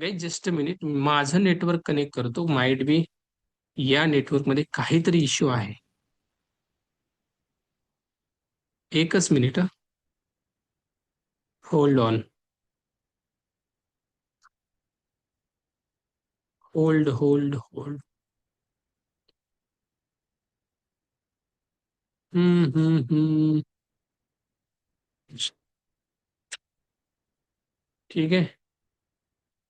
Guys just a minute, माझं network connect करतो. Might be या नेटवर्क मध्ये काहीतरी इश्यू आहे. एकच minute. Hold on. Hold hold hold. हम्म. ठीक है.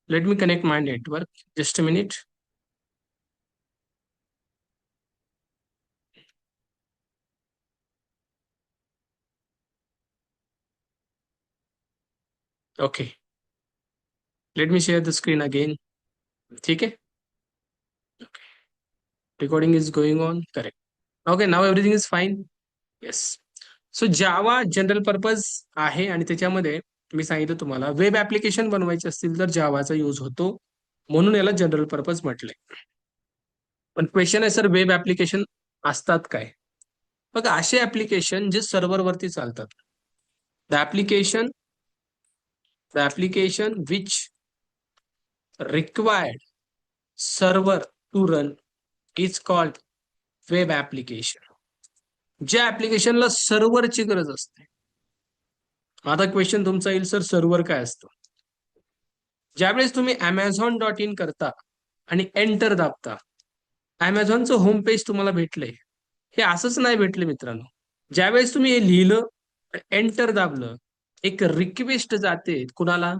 Let me connect my network. Just a minute. Okay. Let me share the screen again. ठीक है. Recording is going on. Correct. Okay, now everything is fine. Yes. So Java general purpose आहे आणि त्याच्यामध्ये मी सांगितलं तुम्हाला वेब ऍप्लिकेशन बनवायचे असतील तर जावाचा यूज होतो, म्हणून याला जनरल पर्पज म्हटलंय. पण क्वेश्चन आहे, सर वेब ऍप्लिकेशन असतात काय? बघा, असे ऍप्लिकेशन जे सर्व्हरवरती चालतात. The application the application which required server to run is called web application. ज्या ऍप्लिकेशनला सर्व्हरची गरज असते. आता क्वेश्चन तुमचा येईल, सर सर्व्हर काय असतं? ज्यावेळेस तुम्ही Amazon.in करता आणि एंटर दाबता, Amazonचं होम पेज तुम्हाला भेटलंय. हे असंच नाही भेटले मित्रांनो. ज्यावेळेस तुम्ही हे लिहिलं, एंटर दाबलं, एक रिक्वेस्ट जाते कुणाला?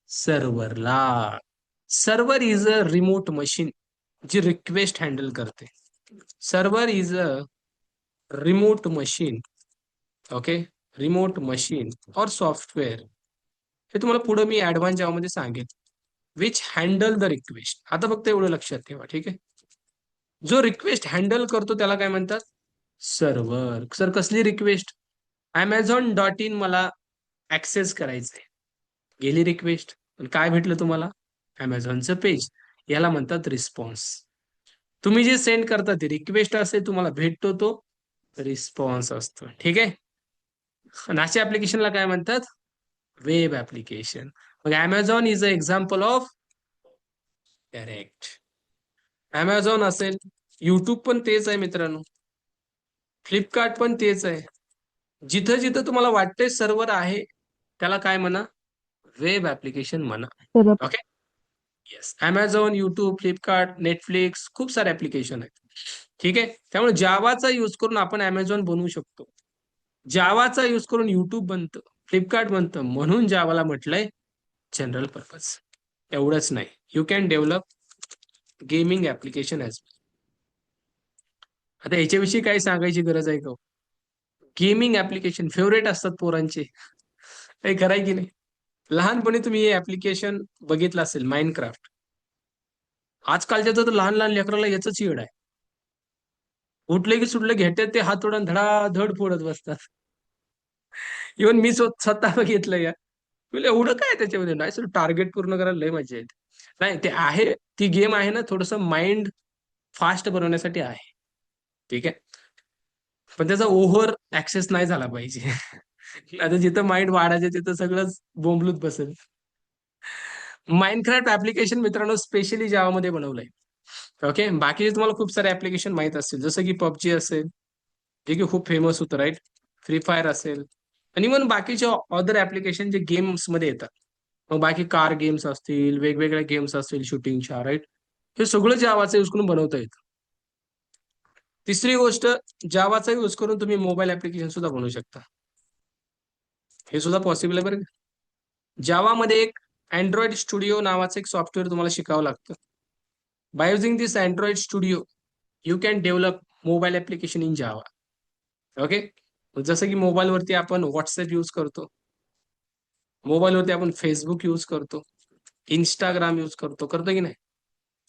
सर्व्हरला. Server is a remote machine जी रिक्वेस्ट हँडल करते. Server is a remote machine. Okay. Remote machine और सॉफ्टवेअर. हे तुम्हाला पुढे मी ऍडव्हान्स जावामध्ये सांगेन. Which handle the request. आता फक्त एवढं लक्षात ठेवा, ठीक आहे. जो रिक्वेस्ट हँडल करतो त्याला काय म्हणतात? सर्व्हर. सर कसली रिक्वेस्ट? Amazon.in मला ऍक्सेस करायचंय. गेली रिक्वेस्ट, पण काय भेटलं तुम्हाला? Amazonचं पेज. याला म्हणतात रिस्पॉन्स. तुम्ही जे सेंड करता ते रिक्वेस्ट असते, तुम्हाला भेटतो तो रिस्पॉन्स असतो. ठीक आहे. आणि अशा ऍप्लिकेशनला काय म्हणतात? Web application. मग Amazon is a example of direct. Amazon असेल, युट्यूब पण तेच आहे मित्रांनो, फ्लिपकार्ट पण तेच आहे. जिथं जिथं तुम्हाला वाटतंय सर्व्हर आहे, त्याला काय म्हणा? वेब ऍप्लिकेशन म्हणा. तर okay. Yes. Amazon, YouTube, Flipkart, Netflix, खूप सारे ऍप्लिकेशन आहेत. ठीक आहे. त्यामुळे जावाचा यूज करून आपण Amazon बनवू शकतो. जावाचा यूज करून युट्यूब बनतं, फ्लिपकार्ट बनतं, म्हणून जावाला म्हटलंय जनरल पर्पज. एवढंच नाही, you can develop gaming application as. आता याच्याविषयी काही सांगायची गरज आहे का? गेमिंग ऍप्लिकेशन फेवरेट असतात पोरांचे. काही कराय की नाही? लहानपणी तुम्ही हे ऍप्लिकेशन बघितलं असेल, माइनक्राफ्ट. आजकालच्या तर लहान लहान लेकराला याच येड आहे. उठले की सुटले घेतात ते हातोडून धडाधड फोडत बसतात. इव्हन मी स्वतः बघितलं या. म्हणजे एवढं काय त्याच्यामध्ये? नाही सर, टार्गेट पूर्ण करायला लय मजा येते. नाही, ते आहे, ती गेम आहे ना, थोडस माइंड फास्ट बनवण्यासाठी आहे. ठीक आहे. पण त्याचा ओव्हर ऍक्सेस नाही झाला पाहिजे. आता जिथं माइंड वाढायचं तिथं सगळंच बोंबलूत बसेल. माइनक्राफ्ट ऍप्लिकेशन मित्रांनो स्पेशली जावामध्ये बनवलंय. ओके. बाकीचे तुम्हाला खूप सारे ऍप्लिकेशन माहित असतील, जसं की पबजी असेल, जे की खूप फेमस होतं, राईट. फ्री फायर असेल, आणि इव्हन बाकीचे अदर ऍप्लिकेशन जे गेम्स मध्ये येतात. मग बाकी कार गेम्स असतील, वेगवेगळ्या गेम्स असतील शूटिंगच्या, राईट. हे सगळं जावाचा यूज करून बनवता येतं. तिसरी गोष्ट, जावाचा यूज करून तुम्ही मोबाईल ऍप्लिकेशन सुद्धा बनवू शकता. हे सुद्धा पॉसिबल आहे बरं. जावामध्ये एक अँड्रॉइड स्टुडिओ नावाचं एक सॉफ्टवेअर तुम्हाला शिकावं लागतं. By using this Android studio you can develop mobile application in Java. Okay. जसं की मोबाईलवरती आपण व्हॉट्सअप यूज करतो, मोबाईलवरती आपण फेसबुक यूज करतो, इंस्टाग्राम यूज करतो, करतो की नाही?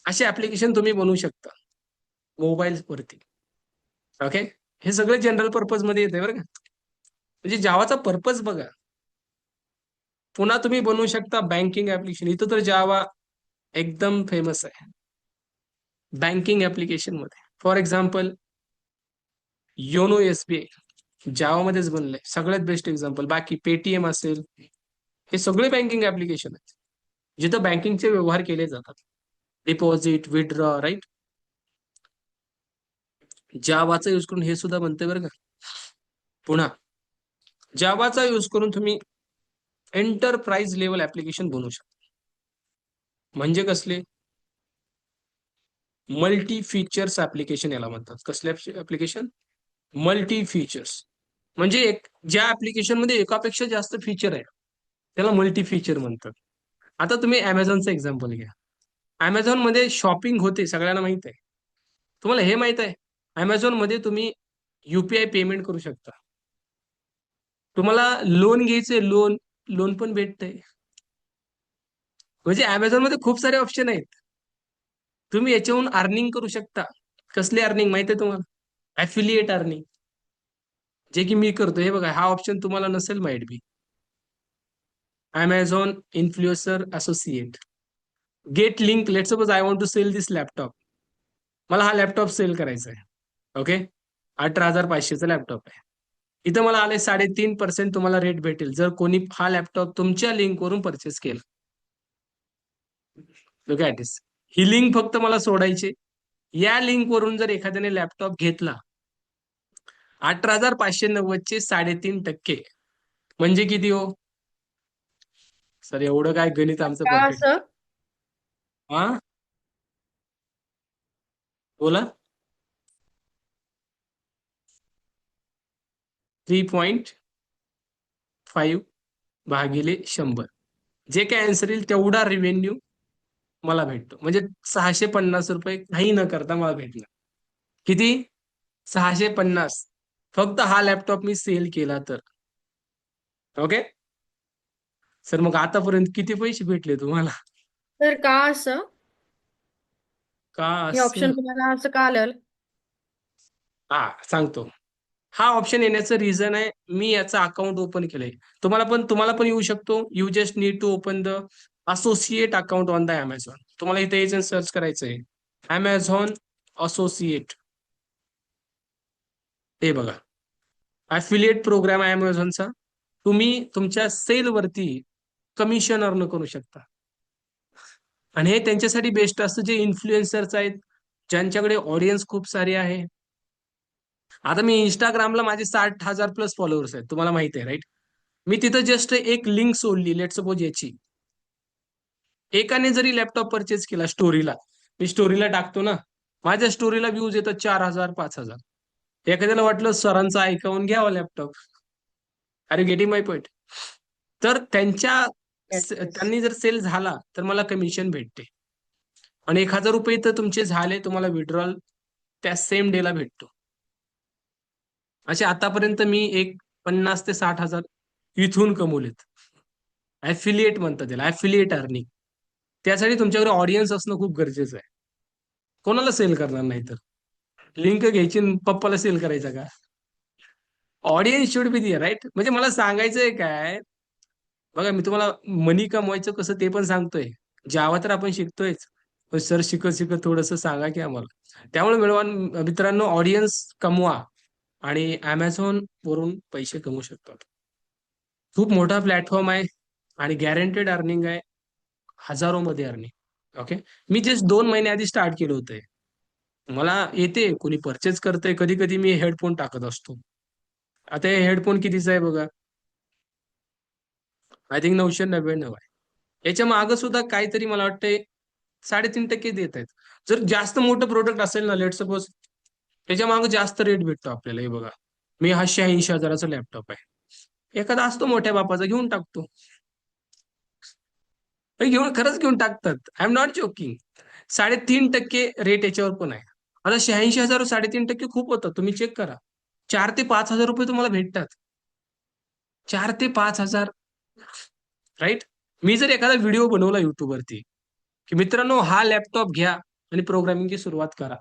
असे ऍप्लिकेशन तुम्ही बनवू शकता मोबाईलवरती. ओके. हे सगळं जनरल पर्पज मध्ये येते बरं का. म्हणजे जावाचा पर्पज बघा. पुन्हा तुम्ही बनवू शकता बँकिंग ऍप्लिकेशन. इथं तर जावा एकदम फेमस आहे बँकिंग ऍप्लिकेशन मध्ये. फॉर एक्झाम्पल, योनो SBI जावामध्येच बनलंय, सगळ्यात बेस्ट एक्झाम्पल. बाकी पेटीएम असेल, हे सगळे बँकिंग ऍप्लिकेशन आहेत जिथं बँकिंगचे व्यवहार केले जातात, डिपॉझिट, विथड्रॉ, राईट. जावाचा यूज करून हे सुद्धा बनते बरं का. पुन्हा जावाचा यूज करून तुम्ही एंटरप्राइज लेवल ऍप्लिकेशन बनवू शकता. म्हणजे कसले? मल्टी फीचर्स ऍप्लिकेशन याला म्हणतात. कसले ऍप्लिकेशन? Multi features. म्हणजे ज्या ऍप्लिकेशन मध्ये एकापेक्षा जास्त फीचर आहे त्याला मल्टी फीचर म्हणतात. आता तुम्ही अमेझॉनचं एक्झाम्पल घ्या. अमेझॉन मध्ये शॉपिंग होते, सगळ्यांना माहित आहे. तुम्हाला हे माहित आहे, अमेझॉन मध्ये तुम्ही युपीआय पेमेंट करू शकता. तुम्हाला लोन घ्यायचे, लोन लोन पण भेटतंय. म्हणजे अमेझॉन मध्ये खूप सारे ऑप्शन आहेत. तुम्ही याच्याहून अर्निंग करू शकता. कसली अर्निंग माहिती आहे तुम्हाला? ऍफिलिएट अर्निंग. जे की मी करतो. हे बघा, हा ऑप्शन तुम्हाला नसेल माहित बी. Amazon influencer associate. Get link. Let suppose I want to sell this laptop. मला हा लॅपटॉप सेल करायचा आहे. ओके. 18,500चा लॅपटॉप आहे. इथं मला आले 3.5% तुम्हाला रेट भेटेल जर कोणी हा लॅपटॉप तुमच्या लिंकवरून परचेस केला. Look at this. He link फक्त मला सोडायची. या लिंकवरून जर एखाद्याने लॅपटॉप घेतला, 18,590चे 3.5% म्हणजे किती हो? सर एवढं काय गणित आमचं का परफेक्ट. असं? हा, बोला. 3.5 भागिले 100. जे काय आन्सर येईल तेवढा रेव्हेन्यू मला भेटतो. म्हणजे 650 रुपये काही न करता मला भेटला. किती? 650. फक्त हा लॅपटॉप मी सेल केला तर. ओके. सर मग आतापर्यंत किती पैसे भेटले तुम्हाला? तर का असं? का हे असं? ऑप्शन तुम्हाला असं का आलं? हा, सांगतो. हा ऑप्शन येण्याचं रिझन आहे, मी याचा अकाउंट ओपन केलंय. तुम्हाला पण येऊ शकतो. You just need to open the associate account on the Amazon. तुम्हाला इथे एजंट सर्च करायचं आहे, अमेझॉन असोसिएट. हे बघा, ऍफिलिएट प्रोग्राम आहे अमेझॉनचा. तुम्ही तुमच्या सेलवरती कमिशन अर्न करू शकता. आणि हे त्यांच्यासाठी बेस्ट असतं जे इन्फ्लुएन्सर्स आहेत, ज्यांच्याकडे ऑडियन्स खूप सारी आहे. आता मी इंस्टाग्रामला माझे 60,000 प्लस फॉलोअर्स आहेत, तुम्हाला माहिती आहे, राईट. मी तिथं जस्ट एक लिंक सोडली, लेट सपोज याची. एकाने जरी लॅपटॉप परचेस केला स्टोरीला, मी स्टोरीला टाकतो ना, माझ्या स्टोरीला व्ह्यूज येतात 4,000, 5,000. एखाद्याला वाटलं सरांचं ऐकावून घ्यावं लॅपटॉप. अरे गेटिंग माय पॉइंट. तर येस येस. त्यांनी जर सेल झाला तर मला कमिशन भेटते. आणि 1,000 रुपये तर तुमचे झाले, तुम्हाला विड्रॉल त्या सेम डेला भेटतो. असे आतापर्यंत मी 50,000 ते 60,000 इथून कमवलेत. ऍफिलिएट म्हणतात त्याला, ऍफिलिएट अर्निंग. त्यासाठी तुमच्याकडे ऑडियन्स असणं खूप गरजेचं आहे. कोणाला सेल करणार नाही तर? लिंक घ्यायची आणि पप्पाला सेल करायचा का? Audience should be there, right. म्हणजे मला सांगायचंय काय, बघा मी तुम्हाला मनी कमवायचं कसं ते पण सांगतोय. जावा तर आपण शिकतोयच, पण सर शिकत शिकत थोडंसं सांगा की आम्हाला. त्यामुळे मित्रांनो, ऑडियन्स कमवा आणि अमेझॉन वरून पैसे कमवू शकतात. खूप मोठा प्लॅटफॉर्म आहे आणि गॅरंटेड अर्निंग आहे, हजारो मध्ये अर्निंग. ओके. मी जस्ट 2 महिने आधी स्टार्ट केलं होतं. मला येते, कोणी परचेस करतंय, कधी कधी मी हेडफोन टाकत असतो. आता हे हेडफोन कितीचा आहे बघा, आय थिंक 999 आहे. याच्या मागं सुद्धा काहीतरी मला वाटतंय 3.5% देत आहेत. जर जास्त मोठं प्रोडक्ट असेल ना, लेट सपोज, त्याच्या मागे जास्त रेट भेटतो आपल्याला. हे बघा, मी हा 86,000चा लॅपटॉप आहे. एखादा असतो मोठ्या बापाचा, घेऊन टाकतो. खरंच घेऊन टाकतात. I am not joking. 3.5% rate याच्यावर पण आहे. आता 86,000 3.5% खूप होतं, तुम्ही चेक करा. 4,000 ते 5,000 रुपये तुम्हाला भेटतात. 4,000 ते 5,000, राईट. मी जर एखादा व्हिडिओ बनवला युट्यूबवरती की मित्रांनो हा लॅपटॉप घ्या आणि प्रोग्रामिंगची सुरुवात करा,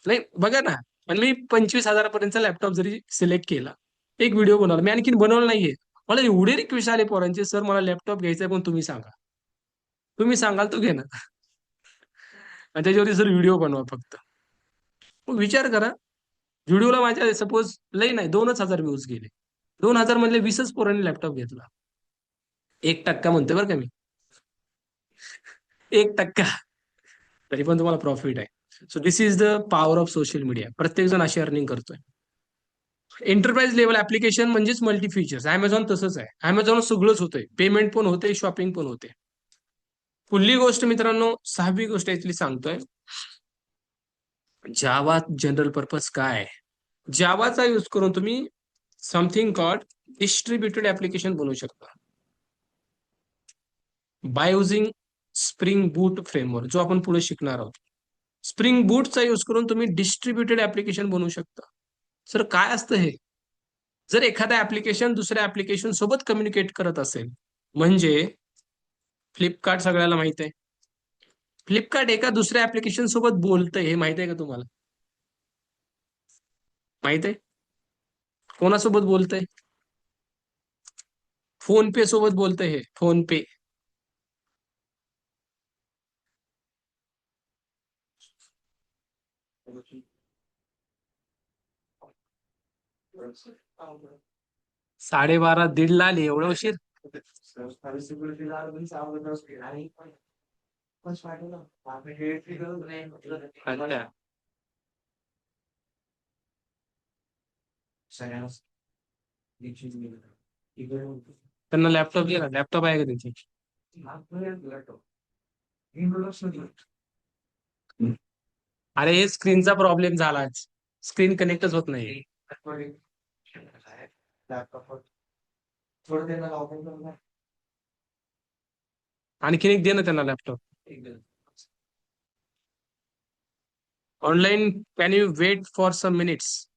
नाही बघा ना, पण मी 25,000 पर्यंतचा लॅपटॉप जरी सिलेक्ट केला, एक व्हिडिओ बनवला, मी आणखीन बनवला नाहीये, मला एवढे रिक्वेस्ट आले पोरांचे, सर मला लॅपटॉप घ्यायचा पण तुम्ही सांगा. तुम्ही सांगाल तो घे ना. आणि त्याच्यावरती सर व्हिडिओ बनवा फक्त. मग विचार करा, व्हिडिओला माझ्या सपोज लई नाही 2,000 व्ह्यूज गेले. 2,000 मधले 20च पोरांनी लॅपटॉप घेतला. 1% म्हणतोय बरं का मी. 1%. तरी पण तुम्हाला प्रॉफिट आहे. So this is the power of social media. प्रत्येक जण अशी अर्निंग करतोय. एंटरप्राइज लेवल ऍप्लिकेशन म्हणजेच मल्टी फीचर्स. अमेझॉन तसंच आहे. अमेझॉन सगळंच होतंय. पेमेंट पण होते, शॉपिंग पण होते. पुढली गोष्ट मित्रांनो, 6वी गोष्ट इथली सांगतोय. जावा जनरल पर्पज काय आहे? जावाचा यूज करून तुम्ही समथिंग कॉल्ड डिस्ट्रीब्युटेड ऍप्लिकेशन बनवू शकता. By using spring boot framework, जो आपण पुढे शिकणार आहोत. स्प्रिंग बूटचा यूज करून तुम्ही डिस्ट्रीब्युटेड ऍप्लिकेशन बनवू शकता. सर काय असतं हे? जर एखादा ऍप्लिकेशन दुसऱ्या ऍप्लिकेशन सोबत कम्युनिकेट करत असेल, म्हणजे फ्लिपकार्ट सगळ्याला माहित आहे. फ्लिपकार्ट एका दुसऱ्या ऍप्लिकेशन सोबत बोलतंय, हे माहित आहे का तुम्हाला? माहित आहे? कोणासोबत बोलतंय? फोन पे सोबत बोलतंय. हे फोन पे. साडेबारा दीड ला आली, एवढं उशीर? अच्छा. त्यांना लॅपटॉप दिला. लॅपटॉप आहे का त्यांची? अरे स्क्रीनचा प्रॉब्लेम झाला आज. स्क्रीन कनेक्टच होत नाही. आणखीन एक दे ना त्यांना laptop. Online can you wait for some minutes?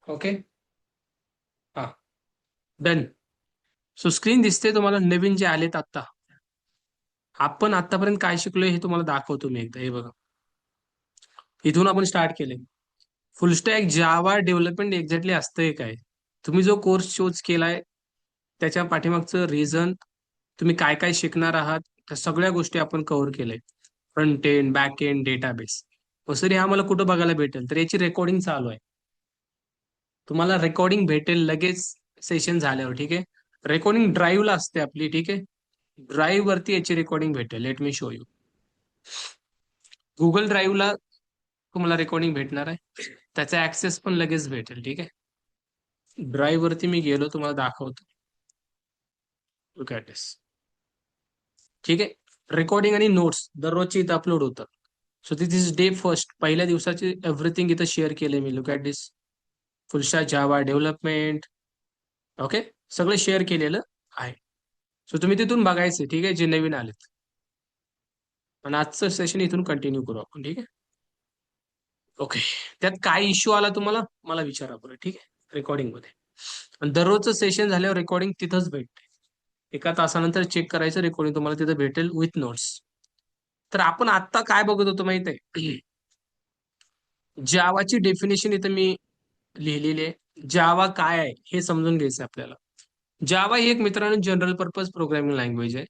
Okay, हा, डन. सो स्क्रीन दिसते तुम्हाला, नवीन जे आलेत आता. आपण आतापर्यंत काय शिकलोय हे तुम्हाला दाखवतो मी एकदा. हे बघा, इथून आपण स्टार्ट केले. फुल स्टॅक जावा डेव्हलपमेंट एक्झॅक्टली असतंय काय, तुम्ही जो कोर्स चूज केलाय त्याच्या पाठीमागचं रिझन, तुम्ही काय काय शिकणार आहात, त्या सगळ्या गोष्टी आपण कव्हर केलंय. Front end, back end, database. Sir हे आम्हाला कुठं बघायला भेटेल, तर याची रेकॉर्डिंग चालू आहे. तुम्हाला रेकॉर्डिंग भेटेल लगेच सेशन झाल्यावर, ठीक आहे. रेकॉर्डिंग ड्राईव्हला असते आपली, ठीक आहे. ड्राईव्ह वरती याची रेकॉर्डिंग भेटेल. Let me show you. Google ड्राईव्हला तुम्हाला रेकॉर्डिंग भेटणार आहे, त्याचा ऍक्सेस पण लगेच भेटेल, ठीक आहे. ड्राईव्ह वरती मी गेलो, तुम्हाला दाखवतो. लुक ॲट दिस, ठीक आहे. रेकॉर्डिंग आणि नोट्स दररोजची इथं अपलोड होतात. So this is day first. पहिल्या दिवसाची एव्हरीथिंग इथं शेअर केले मी. Look at this, full stack Java development. Okay, सगळं शेअर केलेलं आहे. सो तुम्ही तिथून बघायचे, ठीक आहे, जे नवीन आलेत. आणि आजचं सेशन इथून कंटिन्यू करू आपण, ठीक आहे. ओके, त्यात काय इश्यू आला तुम्हाला मला विचारा बरं, ठीक आहे, रेकॉर्डिंग मध्ये. आणि दररोजचं सेशन झाल्यावर रेकॉर्डिंग तिथंच भेटते. एका तासानंतर चेक करायचं, रेकॉर्डिंग तुम्हाला तिथं भेटेल विथ नोट्स. तर आपण आत्ता काय बघत होतो माहित आहे, जावाची डेफिनेशन इथं मी लिहिलेली आहे. जावा काय आहे हे समजून घ्यायचं आपल्याला. जावा ही एक मित्रांनो जनरल पर्पज प्रोग्रामिंग लँग्वेज आहे.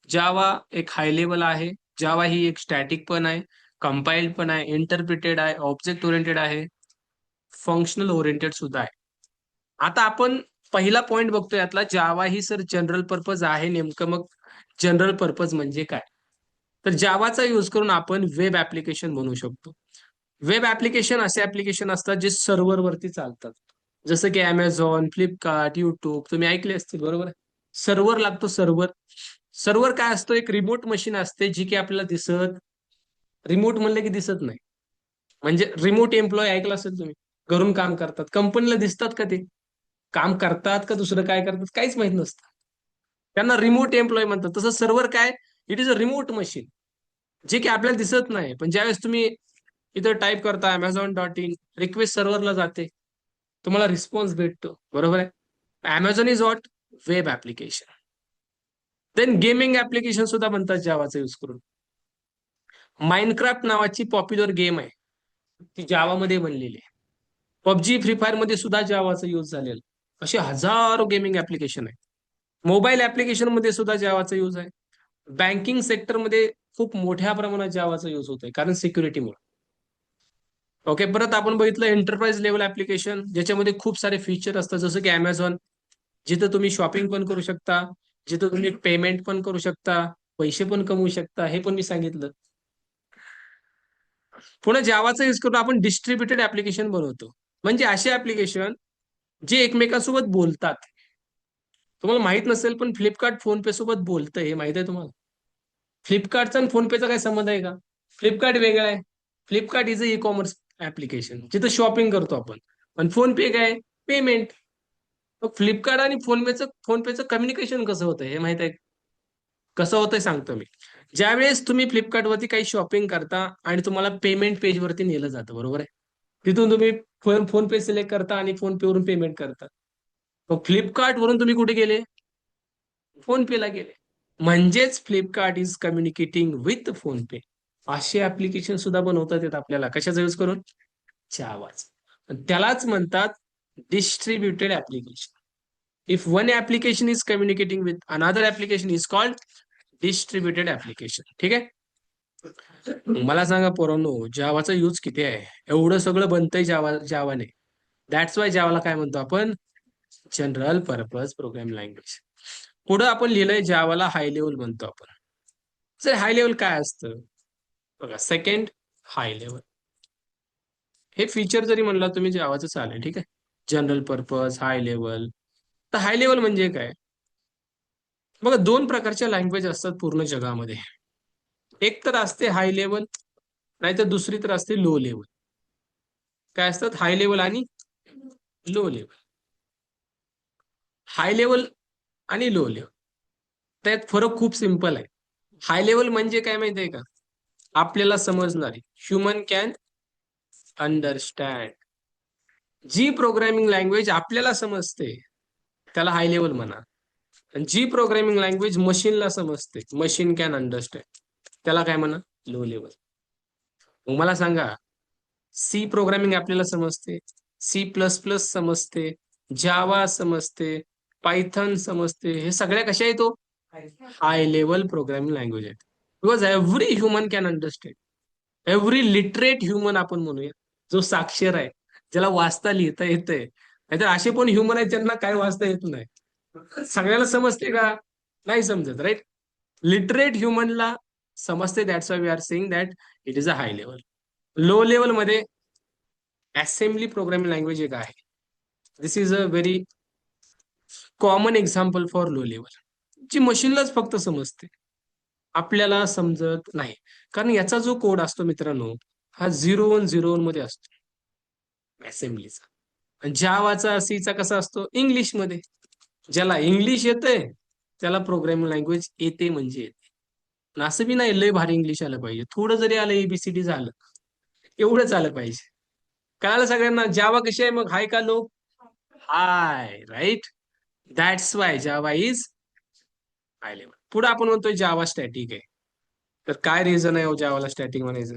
जावा एक हाय लेवल आहे. जावा ही एक स्टॅटिक पण आहे, कंपाइल्ड पण आहे, इंटरप्रिटेड आहे, ऑब्जेक्ट ओरिएंटेड आहे, फंक्शनल ओरिएंटेड सुद्धा आहे. आता आपण पहिला पॉइंट बघतोय यातला, जावा ही सर जनरल पर्पज आहे. नेमकं मग जनरल पर्पज म्हणजे काय, तर जावाचा यूज करून आपण वेब ऍप्लिकेशन बनवू शकतो. वेब ऍप्लिकेशन असे ऍप्लिकेशन असतात जे सर्व्हर वरती चालतात. जसं की अमेझॉन, फ्लिपकार्ट, युट्यूब तुम्ही ऐकले असतील, बरोबर आहे. सर्व्हर लागतो, सर्व्हर. सर्व्हर काय असतो, एक रिमोट मशीन असते जी की आपल्याला दिसत, रिमोट म्हणलं की दिसत नाही. म्हणजे रिमोट एम्प्लॉय ऐकलं असेल तुम्ही, घरून काम करतात, कंपनीला दिसतात का ते काम करतात का दुसरं काय करतात काहीच माहित नसतं, त्यांना रिमोट एम्प्लॉय म्हणतात. तसं सर्व्हर काय, it is a remote machine जे की आपल्याला दिसत नाही. पण ज्यावेळेस तुम्ही इथं टाईप करता Amazon.in, रिक्वेस्ट सर्व्हरला जाते, तुम्हाला रिस्पॉन्स भेटतो, बरोबर आहे. Amazon is what, web application. Then gaming application सुद्धा बनतात जावाचा यूज करून. माइनक्राफ्ट नावाची पॉप्युलर गेम आहे, ती जावामध्ये बनलेली आहे. पबजी, फ्री फायर मध्ये सुद्धा जावाचा यूज झालेला. असे हजारो गेमिंग ऍप्लिकेशन आहे. मोबाईल ऍप्लिकेशन मध्ये सुद्धा जावाचा यूज आहे. बँकिंग सेक्टरमध्ये खूप मोठ्या प्रमाणात जावाचा यूज होतोय, कारण सिक्युरिटीमुळे. ओके, परत आपण बघितलं एंटरप्राइज लेवल ऍप्लिकेशन, ज्याच्यामध्ये खूप सारे फीचर असतात, जसं की अमेझॉन, जिथं तुम्ही शॉपिंग पण करू शकता, जिथं तुम्ही पेमेंट पण करू शकता, पैसे पण कमवू शकता, हे पण मी सांगितलं. पुन्हा जावाचा यूज करून आपण डिस्ट्रीब्युटेड ऍप्लिकेशन बनवतो, म्हणजे असे ऍप्लिकेशन जे एकमेकांसोबत बोलतात. तुम्हाला माहित नसेल पण फ्लिपकार्ट फोनपे सोबत बोलतं, हे माहित आहे तुम्हाला. फ्लिपकार्टचा आणि फोनपेचा काय संबंध आहे का, फ्लिपकार्ट वेगळा आहे. Flipkart is a e commerce application जिथं शॉपिंग करतो आपण. पण फोनपे काय, पेमेंट. मग फ्लिपकार्ट आणि फोनपेचं कम्युनिकेशन कसं होतं हे माहित आहे. कसं होतंय सांगतो मी. ज्यावेळेस तुम्ही फ्लिपकार्टवरती काही शॉपिंग करता आणि तुम्हाला पेमेंट पेजवरती नेलं जातं, बरोबर आहे. तिथून तुम्ही फोन पे सिलेक्ट करता आणि फोन पे वरून पेमेंट करता. मग फ्लिपकार्ट वरून तुम्ही कुठे गेले, फोन पेला गेले. म्हणजेच Flipkart is communicating with PhonePe. असे ऍप्लिकेशन सुद्धा बनवतात येत आपल्याला, कशाचा यूज करून, जावाच. त्यालाच म्हणतात distributed application. If one application is communicating with another application is called distributed application, ठीक आहे. मला सांगा पोरांनो, जावाचा यूज किती आहे, एवढं सगळं बनतंय जावाने. दॅट्स वाय जावाला काय म्हणतो आपण, जनरल पर्पज प्रोग्रामिंग लँग्वेज. पुढं आपण लिहिलंय जावाला हाय लेवल म्हणतो आपण. सर हाय लेवल काय असतं, बघा, सेकंड हाय लेवल हे फीचर जरी म्हणला तुम्ही जावाचं चालेल, ठीक आहे. General purpose, high level. तर हाय लेवल म्हणजे काय, बघा, दोन प्रकारच्या लँग्वेज असतात पूर्ण जगामध्ये. एक तर असते हाय लेवल, नाहीतर दुसरी तर असते लो लेवल. काय असतात, हाय लेवल आणि लो लेवल. हाय लेवल आणि लो लेवल, त्यात फरक खूप सिंपल आहे. हाय लेवल म्हणजे काय माहितीये का, आपल्याला समजणारी, ह्युमन कॅन अंडरस्टँड. जी प्रोग्रामिंग लँग्वेज आपल्याला समजते त्याला हाय लेवल म्हणा. आणि जी प्रोग्रामिंग लँग्वेज मशीनला समजते, मशीन कॅन अंडरस्टँड, त्याला काय म्हणा, लो लेवल. मग मला सांगा, सी प्रोग्रामिंग आपल्याला समजते, C++ समजते, जावा समजते, पायथन समजते, हे सगळ्या कशा येतो, हाय लेवल प्रोग्रामिंग लँग्वेज आहेत. Because every human can understand. Every literate human आपण म्हणूया, जो साक्षर आहे, ज्याला वाचता लिहिता येतंय. नाहीतर असे पण ह्युमन आहेत ज्यांना काय वाचता येत नाही. सगळ्याला समजते का, नाही समजत, राईट. लिटरेट ह्युमनला समजते, that's why we are saying that it is a high level. Low level मध्ये असेंब्ली प्रोग्रामिंग लँग्वेज एक आहे. This is a very common example for low level, जी मशीनलाच फक्त समजते, आपल्याला समजत नाही. कारण याचा जो कोड असतो मित्रांनो, हा 0 1 0 1 मध्ये असतो असेंब्लीचा. आणि जावाचा सीचा कसा असतो, इंग्लिश मध्ये. ज्याला इंग्लिश येते त्याला प्रोग्रामिंग लँग्वेज येते म्हणजे येते. आणि असं बी नाही लय भारी इंग्लिश आलं पाहिजे, थोडं जरी आलं ABCD झालं, एवढंच आलं पाहिजे. कळालं सगळ्यांना, जावा कशी आहे मग, हाय का low, high, right. That's why Java is high level. पुढे आपण म्हणतोय जावा स्टॅटिक आहे. तर काय रिझन आहे जावाला स्टॅटिक म्हणायचं.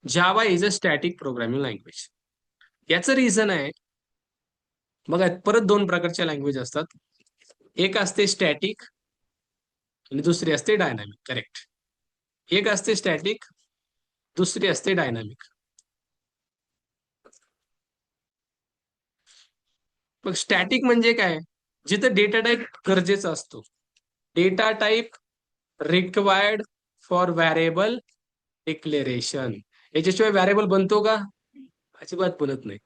Java is a static programming language. याचं रिझन आहे, बघा परत दोन प्रकारच्या लँग्वेज असतात. एक असते स्टॅटिक आणि दुसरी असते डायनामिक. करेक्ट. एक असते स्टॅटिक, दुसरी असते डायनामिक. मग स्टॅटिक म्हणजे काय, जिथं डेटा टाईप गरजेचा असतो. Data type required for variable declaration. याच्याशिवाय व्हॅरिएबल बनतो का, अजिबात बनत नाही.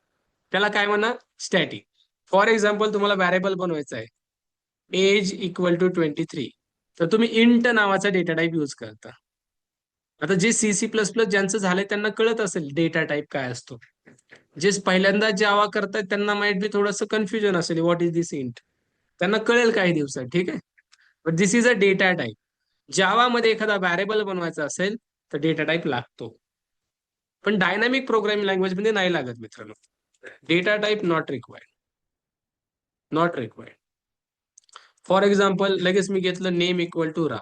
त्याला काय म्हणा, स्टॅटिक. फॉर एक्झाम्पल, तुम्हाला व्हॅरिएबल बनवायचा आहे, एज =23, तर तुम्ही इंट नावाचा डेटा टाईप यूज करता. आता जे C++ ज्यांचं झालंय त्यांना कळत असेल डेटा टाईप काय असतो. जे पहिल्यांदा जावा करतायत त्यांना माइट बी थोडंसं कन्फ्युजन असेल, व्हॉट इज दिस इंट. त्यांना कळेल काही दिवसात, ठीक आहे. But this is a data type. जावामध्ये एखादा व्हॅरिएबल बनवायचा असेल तर डेटा टाईप लागतो. पण डायनामिक प्रोग्रामिंग लँग्वेज मध्ये नाही लागत मित्रांनो. Data type not required. Not required. For example, लगेच मी घेतलं नेम =रा.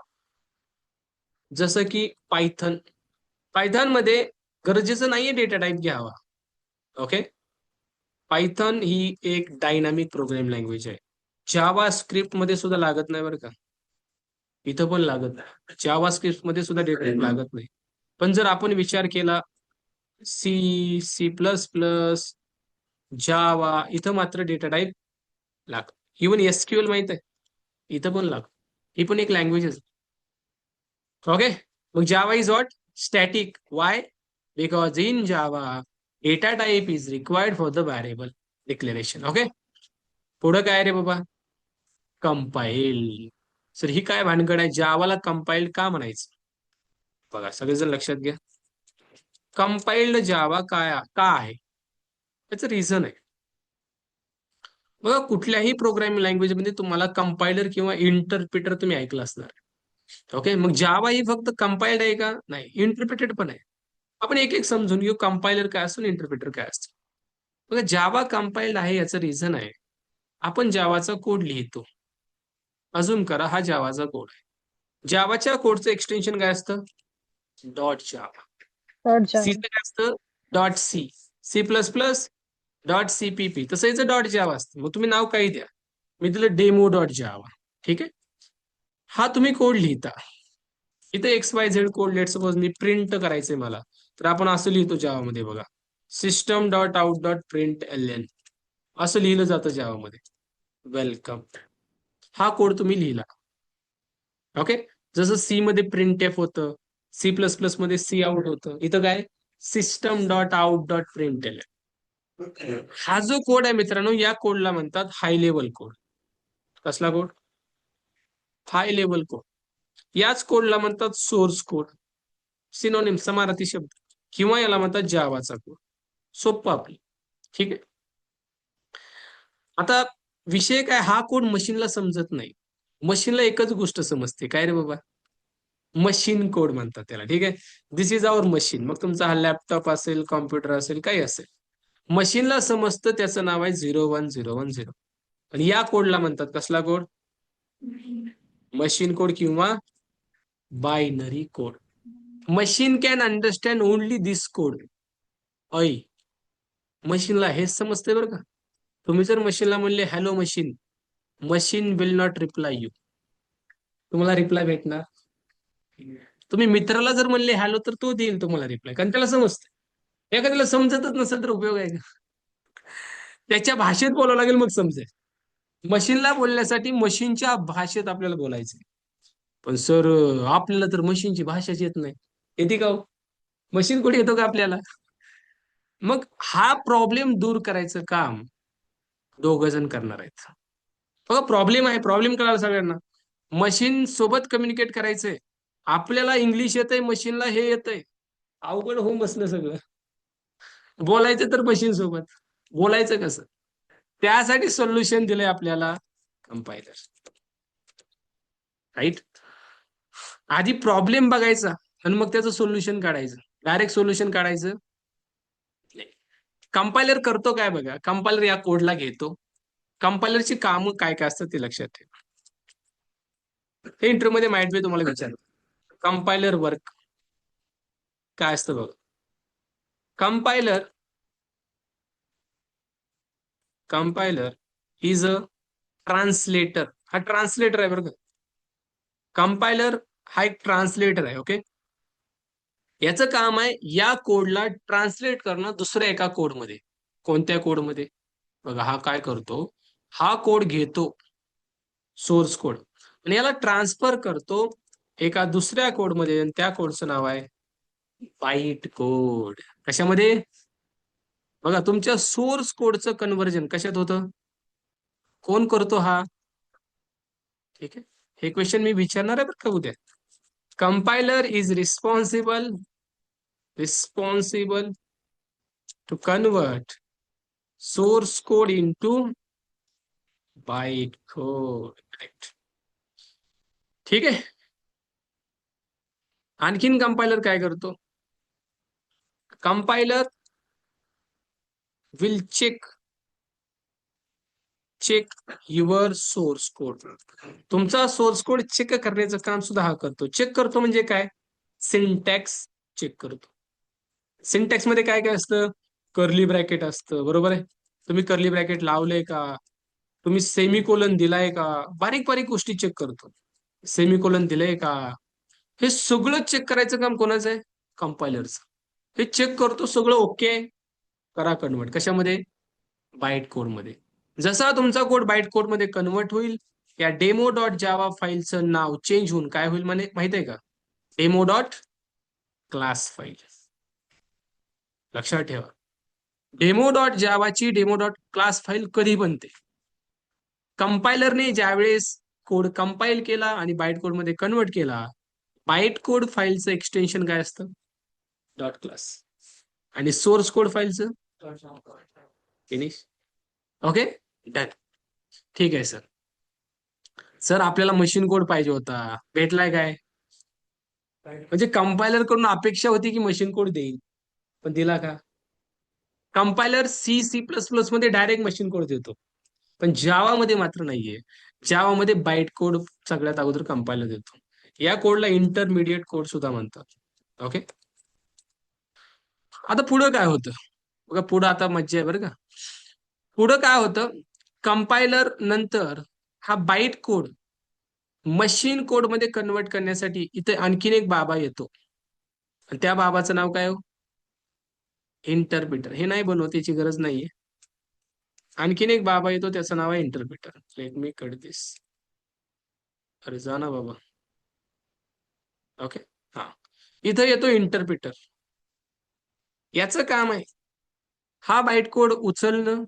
जसं की पायथन. पायथन मध्ये गरजेचं नाहीये डेटा टाईप घ्यावा. ओके. पायथन ही एक डायनामिक प्रोग्रामिंग लँग्वेज आहे. जावा स्क्रिप्ट मध्ये सुद्धा लागत नाही बरं का. इथं पण लागत नाही. जावा स्क्रिप्ट मध्ये सुद्धा डेटा टाईप लागत नाही. पण जर आपण विचार केला, C++, जावा, इथं मात्र डेटा टाईप लागतो. इव्हन SQL माहित आहे, इथं पण लागतो. ही पण एक लँग्वेज. ओके. मग Java is what, static. Y, because in Java data type is required for the variable declaration. Okay. पुढं काय रे बाबा, कंपाईल. सर ही काय भानगड आहे, जावाला कंपाईल्ड का म्हणायचं. बघा सगळेजण लक्षात घ्या, कंपाईल्ड जावा काय का आहे, त्याचं रिझन आहे. बघा कुठल्याही प्रोग्रामिंग लँग्वेज मध्ये तुम्हाला कंपायलर किंवा इंटरप्रिटर तुम्ही ऐकलं असणार. ओके. मग जावा ही फक्त कंपाईल्ड आहे का, नाही, इंटरप्रिटेड पण आहे. आपण एक एक समजून घेऊ, कंपायलर काय असतो, इंटरप्रिटर काय असतं. बघा जावा कंपाईल्ड आहे याचं रिझन आहे, आपण जावाचा कोड लिहितो. अजून करा, हा जावाचा कोड आहे. जावाच्या कोडचं एक्सटेन्शन काय असतं, .जावा. सीचं काय असतं, .सी. C++, तसं याचं .जावा असतं. मग तुम्ही नाव काही द्या, मी दिलं डेमो.जावा. ठीक आहे. हा तुम्ही कोड लिहिता. इथे XYZ कोड, लेट सपोज मी प्रिंट करायचंय मला, तर आपण असं लिहितो जावामध्ये बघा, system.out.println असं लिहिलं जातं जावामध्ये. वेलकम. हा कोड तुम्ही लिहिला. ओके. जसं सी मध्ये प्रिंट होतं, C++ मध्ये सी आउट होतं, इथं काय, system.out.println. हा जो कोड आहे मित्रांनो, या कोडला म्हणतात हाय लेवल कोड. कसला कोड, हाय लेवल कोड. याच कोडला म्हणतात सोर्स कोड. सिनोनिम, समानार्थी शब्द. किंवा याला म्हणतात जावाचा कोड. सोपं आपलं, ठीक आहे. आता विषय काय, हा कोड मशीनला समजत नाही. मशीनला एकच गोष्ट समजते, काय रे बाबा, मशीन कोड म्हणतात त्याला. ठीक आहे, दिस इज आवर मशीन. मग तुमचा हा लॅपटॉप असेल, कॉम्प्युटर असेल, काही असेल, मशीनला समजतं त्याचं नाव आहे 0101 0. आणि या कोडला म्हणतात कसला कोड, मशीन कोड किंवा binary code. Machine can understand only this code. ऐ, मशीनला हेच समजते बरं का. तुम्ही जर मशीनला म्हणले hello machine, machine will not reply you. तुम्हाला रिप्लाय भेटणार. तुम्ही मित्राला जर म्हणले हॅलो, तर तो देईल तुम्हाला रिप्लाय, कारण त्याला समजतं. एखाद्याला समजतच नसेल तर उपयोग आहे का. त्याच्या भाषेत बोलावं लागेल, मग समजेल. मशीनला बोलण्यासाठी मशीनच्या भाषेत आपल्याला बोलायचं. पण सर, आपल्याला तर मशीनची भाषाच येत नाही. येते का हो? मशीन कुठे येतो का आपल्याला. मग हा प्रॉब्लेम दूर करायचं काम दोघ जण करणार आहेत. बघा, प्रॉब्लेम आहे, प्रॉब्लेम कळाला सगळ्यांना. मशीन सोबत कम्युनिकेट करायचंय. आपल्याला इंग्लिश येतंय, मशीनला हे येतंय. अवघड होऊन बसलं सगळं. बोलायचं तर मशीन सोबत, बोलायचं कसं. त्यासाठी सोल्युशन दिलंय आपल्याला कंपायलर. राईट. आधी प्रॉब्लेम बघायचा आणि मग त्याचं सोल्युशन काढायचं. डायरेक्ट सोल्युशन काढायचं. कंपायलर करतो काय बघा, कंपायलर या कोडला घेतो. कंपायलरची कामं काय काय असतात ते लक्षात ठेवा. हे इंटरव्ह्यू मध्ये माहित बी तुम्हाला विचारलं. कंपायलर वर्क काय असतं बघा. Compiler compiler is a translator. हा ट्रान्सलेटर आहे बरं का. कंपायलर हा एक ट्रान्सलेटर आहे. ओके, याचं काम आहे या कोडला ट्रान्सलेट करणं दुसऱ्या एका कोडमध्ये. कोणत्या कोडमध्ये बघा, हा काय करतो, हा कोड घेतो, सोर्स कोड, आणि याला ट्रान्सफर करतो एका दुसऱ्या कोडमध्ये, आणि त्या कोडचं नाव आहे बाईट कोड. कशामध्ये बघा, तुमच्या सोर्स कोडचं कन्व्हर्जन कशात होतं, कोण करतो हा. ठीक आहे, हे क्वेश्चन मी विचारणार आहे बरं का उद्या. Compiler is responsible to convert source code into byte code. ठीक आहे. आणखीन कंपायलर काय करतो, compiler will check your source code. तुमचा सोर्स कोड चेक करण्याचं काम सुद्धा हा करतो. चेक करतो म्हणजे काय, सिंटॅक्स चेक करतो. सिंटॅक्स मध्ये काय काय असतं, कर्ली ब्रॅकेट असतं, बरोबर आहे. तुम्ही कर्ली ब्रॅकेट लावले का, तुम्ही सेमिकोलन दिलाय का, बारीक बारीक गोष्टी चेक करतो. सेमिकोलन दिलंय का, हे सगळं चेक करायचं काम कोणाचं आहे, कंपायलरचं. हे चेक करतो सगळं ओके आहे, करा कन्वर्ट. कशामध्ये, बाईट कोड मध्ये. जसा तुमचा कोड बाईट कोड मध्ये कन्वर्ट होईल, या डेमो डॉट जावा फाईलचं नाव चेंज होऊन काय होईल म्हणे माहित आहे का, डेमो डॉट क्लास फाईल. लक्षात ठेवा, डेमो डॉट जावाची डेमो डॉट क्लास फाईल कधी बनते, कंपायलरने ज्यावेळेस कोड कंपाईल केला आणि बाईट कोड मध्ये कन्वर्ट केला. बाईट कोड फाईलचं एक्सटेन्शन काय असतं, डॉट क्लास. आणि सोर्स कोड फाईलचं फिनिश. Okay, done. ठीक आहे सर. सर, आपल्याला मशीन कोड पाहिजे होता, भेटलाय काय. म्हणजे कंपायलर कडून अपेक्षा होती की मशीन कोड देईल, पण दिला का. कंपायलर C++ मध्ये डायरेक्ट मशीन कोड देतो, पण जावा मध्ये मात्र नाहीये. जावा मध्ये बाईट कोड सगळ्यात अगोदर कंपायलर देतो. या कोडला इंटरमिडिएट कोड सुद्धा म्हणतात. ओके, आता पुढं काय होतं बघा, पुढं आता मज्जा आहे बरं का. पुढं काय होतं, कंपायलर नंतर हा बाईट कोड मशीन कोड मध्ये कन्वर्ट करण्यासाठी इथे आणखीन एक बाबा येतो, आणि त्या बाबाचं नाव काय हो, इंटरप्रिटर. हे नाही बनवत, त्याची गरज नाहीये. आणखीन एक बाबा येतो, त्याचं नाव आहे इंटरप्रिटर. लेट मी कट दिस. अरे जा ना बाबा. ओके, हा, इथं येतो इंटरप्रिटर. याचं काम आहे हा बाईट कोड उचलणं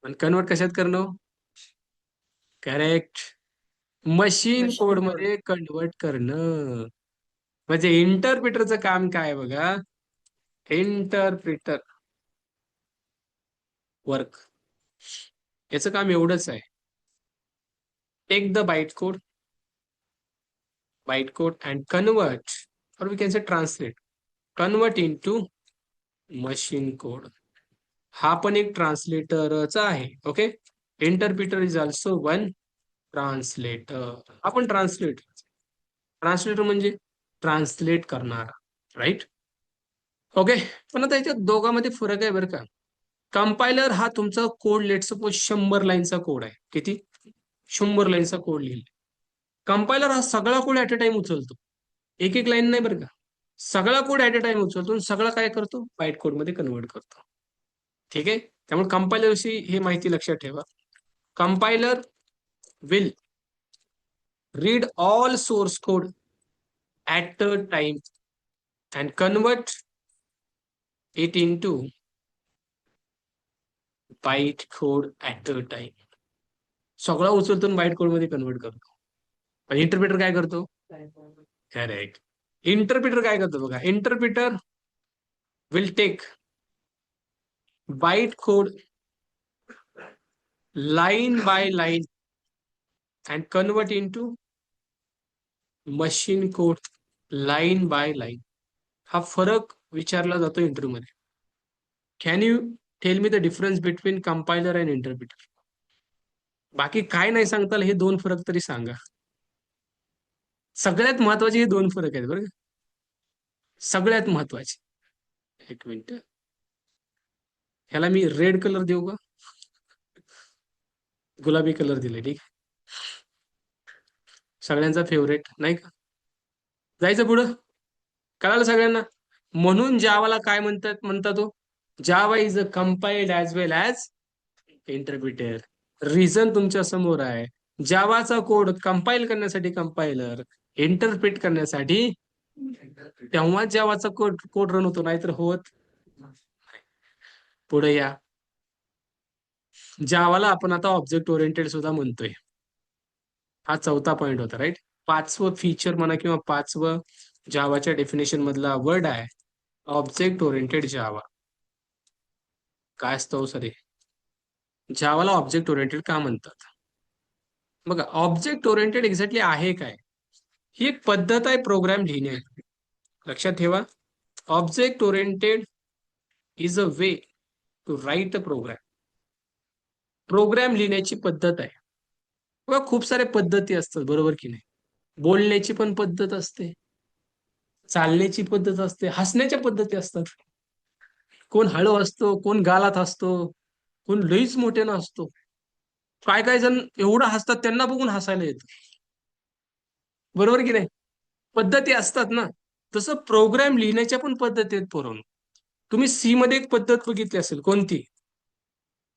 आणि कन्वर्ट कशात करणं, करेक्ट, मशीन कोड मध्ये कन्वर्ट करणं. म्हणजे इंटरप्रिटरचं काम काय बघा, इंटरप्रिटर वर्क. याचं काम एवढंच आहे. Take the byte code and convert, or we can say translate, convert into machine code. हा पण एक ट्रान्सलेटरचा आहे. Okay, interpreter is also one translator. आपण ट्रान्सलेटर म्हणजे ट्रान्सलेट करणारा, राईट? ओके, पण आता याच्यात दोघांमध्ये फरक आहे बरं का. कंपायलर हा तुमचा कोड, लेट सपोज 100 लाईनचा कोड आहे. किती? 100 लाईनचा कोड लिहिला. कंपायलर हा सगळा कोड ऍट अ टाइम उचलतो, एक एक लाईन नाही बरं का. सगळा कोड ऍट अ टाइम उचलतो आणि सगळं काय करतो, बाईट कोड मध्ये कन्वर्ट करतो. ठीक आहे, त्यामुळे कंपायलर विषयी हे माहिती लक्षात ठेवा. Compiler will read all source code at a time and convert it into byte code at a time. सगळा उचलतो आणि बाईट कोड मध्ये कन्वर्ट करतो. पण इंटरप्रिटर काय करतो? करेक्ट. इंटरप्रिटर काय करतो बघा, interpreter will take byte code line by line and convert into machine code line by line. हा फरक विचारला जातो इंटरव्ह्यू मध्ये. Can you tell me the difference between compiler and interpreter? बाकी काय नाही सांगता आलं, हे दोन फरक तरी सांगा. सगळ्यात महत्वाचे हे दोन फरक आहेत बरं का, सगळ्यात महत्वाचे. एक मिनिट, ह्याला मी रेड कलर देऊ का, गुलाबी कलर दिले, ठीक? सगळ्यांचा फेवरेट नाही का? जायचं पुढं, कळालं सगळ्यांना? म्हणून जावाला काय म्हणतात तो, Java is a compiled as well as interpreter. Reason तुमच्या समोर आहे. जावाचा कोड कंपाईल करण्यासाठी कंपायलर, इंटरप्रिट करण्यासाठी तेव्हा जावाचा कोड रन होतो, नाहीतर होत नाही. पुढे या, जावाला आपण आता ऑब्जेक्ट ओरिएंटेड सुद्धा म्हणतोय. हा चौथा पॉइंट होता, राईट? पाचवं फीचर म्हणा किंवा पाचवं जावाच्या डेफिनेशन मधला वर्ड आहे ऑब्जेक्ट ओरिएंटेड जावा. काय असतं सर, जावाला ऑब्जेक्ट ओरिएंटेड का म्हणतात? बघा, ऑब्जेक्ट ओरिएंटेड एक्झॅक्टली आहे काय? ही एक पद्धत आहे प्रोग्राम लिहिण्याची. लक्षात ठेवा, object oriented is a way to write a program. Program लिहिण्याची पद्धत आहे. बघा, खूप साऱ्या पद्धती असतात, बरोबर की नाही? बोलण्याची पण पद्धत असते, चालण्याची पद्धत असते, हसण्याच्या पद्धती असतात. कोण हळू असतो, कोण गालात असतो, कोण लईच मोठ्यानं असतो. काय काय जण एवढं हसतात त्यांना बघून हसायला येतं, बरोबर की नाही? पद्धती असतात ना. तसं प्रोग्राम लिहिण्याच्या पण पद्धती आहेत पोरांनो. तुम्ही सी मध्ये एक पद्धत बघितली असेल, कोणती?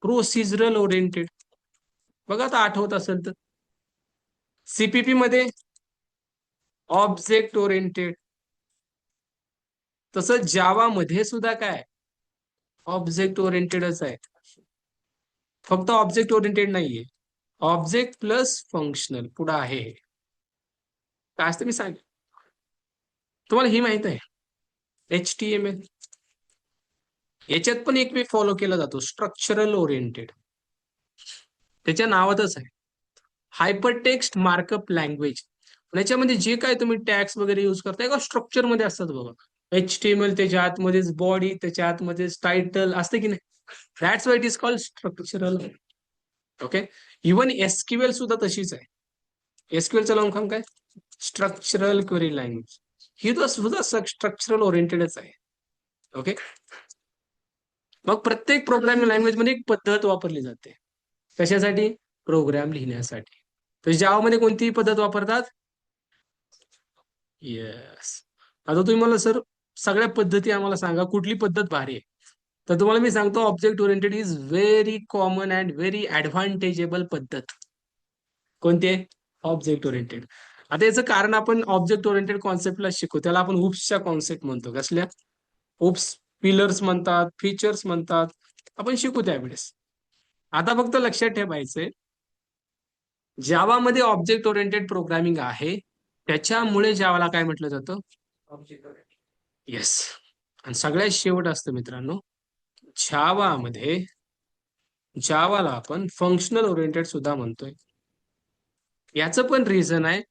Procedural oriented. बघा आता आठवत असेल तर. सीपीपी मध्ये ऑब्जेक्ट ओरिएंटेड. तसं जावा मध्ये सुद्धा काय, ऑब्जेक्ट ओरिएंटेडच आहे. फक्त ऑब्जेक्ट ओरिएंटेड नाहीये, ऑब्जेक्ट प्लस फंक्शनल पुढे आहे. काय असतं मी सांग, तुम्हाला ही माहित आहे, HTML याच्यात पण एक वे फॉलो केला जातो, स्ट्रक्चरल ओरिएंटेड. त्याच्या नावातच आहे हायपरटेक्स्ट मार्कअप लँग्वेज. याच्यामध्ये जे काय तुम्ही टॅग्स वगैरे युज करताय का स्ट्रक्चर मध्ये असतात बघा. HTML त्याच्या आतमध्येच बॉडी, त्याच्या आतमध्येच टायटल असते की नाही. That's why it is called structural. Okay, even SQL सुद्धा तशीच आहे. SQL चा लॉंग फॉर्म काय, स्ट्रक्चरल क्वेरी लँग्वेज. ही तो सुद्धा स्ट्रक्चरल ओरिएंटेडच आहे. ओके, मग प्रत्येक प्रोग्रामिंग लँग्वेज मध्ये एक पद्धत वापरली जाते. कशासाठी? प्रोग्राम लिहिण्यासाठी. तर जावामध्ये कोणती पद्धत वापरतात? येस. आता तुम्ही मला सर सगळ्या पद्धती आम्हाला सांगा, कुठली पद्धत भारी आहे? तर तुम्हाला मी सांगतो, object oriented is very common and very advantageable पद्धत. कोणती आहे? Object oriented. आता याचं कारण आपण ऑब्जेक्ट ओरिएंटेड कॉन्सेप्टला शिकू, त्याला आपण हुप्सच्या कॉन्सेप्ट म्हणतो. कसल्या हुप्स? पिलर्स म्हणतात, फीचर्स म्हणतात, आपण शिकू त्यावेळेस. आता फक्त लक्षात ठेवायचंय, जावामध्ये ऑब्जेक्ट ओरिएंटेड प्रोग्रामिंग आहे, त्याच्यामुळे जावाला काय म्हटलं जातं? Object oriented. येस. आणि सगळ्यात शेवट असतं मित्रांनो, जावामध्ये जावाला आपण फंक्शनल ओरिएंटेड सुद्धा म्हणतोय. याचं पण रिझन आहे,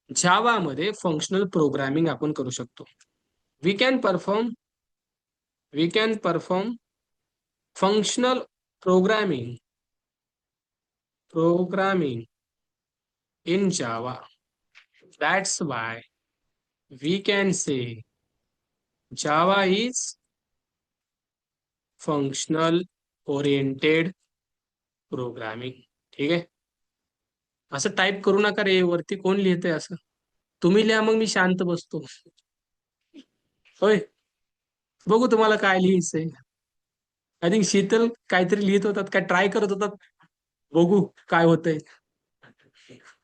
जावामध्ये फंक्शनल प्रोग्रामिंग आपण करू शकतो. We can perform functional programming in Java. That's why we can say Java is functional oriented programming. ठीक आहे, असं टाईप करू नका रे, वरती कोण लिहितंय असं? तुम्ही लिहा, मग मी शांत बसतो. होय, बघू तुम्हाला काय लिहायचंय. आय थिंक शीतल काहीतरी लिहित होतात, काय ट्राय करत होतात. बघू काय होतंय.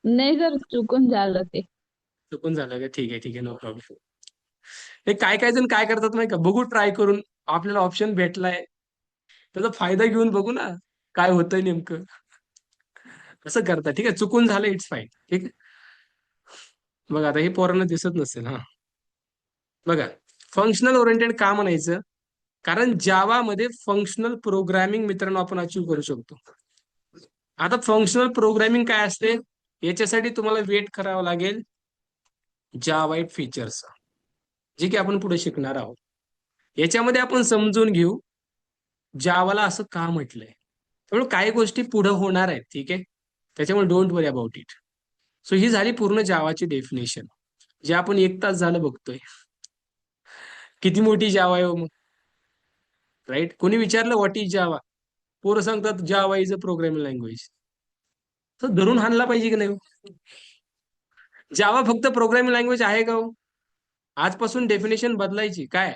नाही सर, चुकून झालं ते. चुकून झालं का? ठीक आहे ठीक आहे, नो प्रॉब्लेम. हे काय काय जण काय करतात माहिती का, बघू ट्राय करून, आपल्याला ऑप्शन भेटलाय त्याचा फायदा घेऊन बघू ना काय होतंय नेमकं. असं करता. ठीक आहे, चुकून झालं, इट्स फाईन. ठीक आहे, बघा आता हे पोरांना दिसत नसेल. हा बघा, फंक्शनल ओरिएंटेड का म्हणायचं? कारण जावामध्ये फंक्शनल प्रोग्रामिंग मित्रांनो आपण अचीव्ह करू शकतो. आता फंक्शनल प्रोग्रामिंग काय असते, याच्यासाठी तुम्हाला वेट करावं लागेल जावाईट फीचर्स, जे की आपण पुढे शिकणार आहोत. याच्यामध्ये आपण समजून घेऊ जावाला असं का म्हटलंय. त्यामुळे काही गोष्टी पुढे होणार आहेत. ठीक आहे, त्याच्यामुळे don't worry about it. So ही झाली पूर्ण जावाची डेफिनेशन, जे आपण 1 तास झालं बघतोय. किती मोठी जावा आहे हो मग, राईट? कोणी विचारलं व्हॉट इज जावा, पोरं सांगतात Java is a programming language. तर धरून हाणला पाहिजे की नाही हो? जावा फक्त प्रोग्रामिंग लँग्वेज आहे का हो? आजपासून डेफिनेशन बदलायची. काय,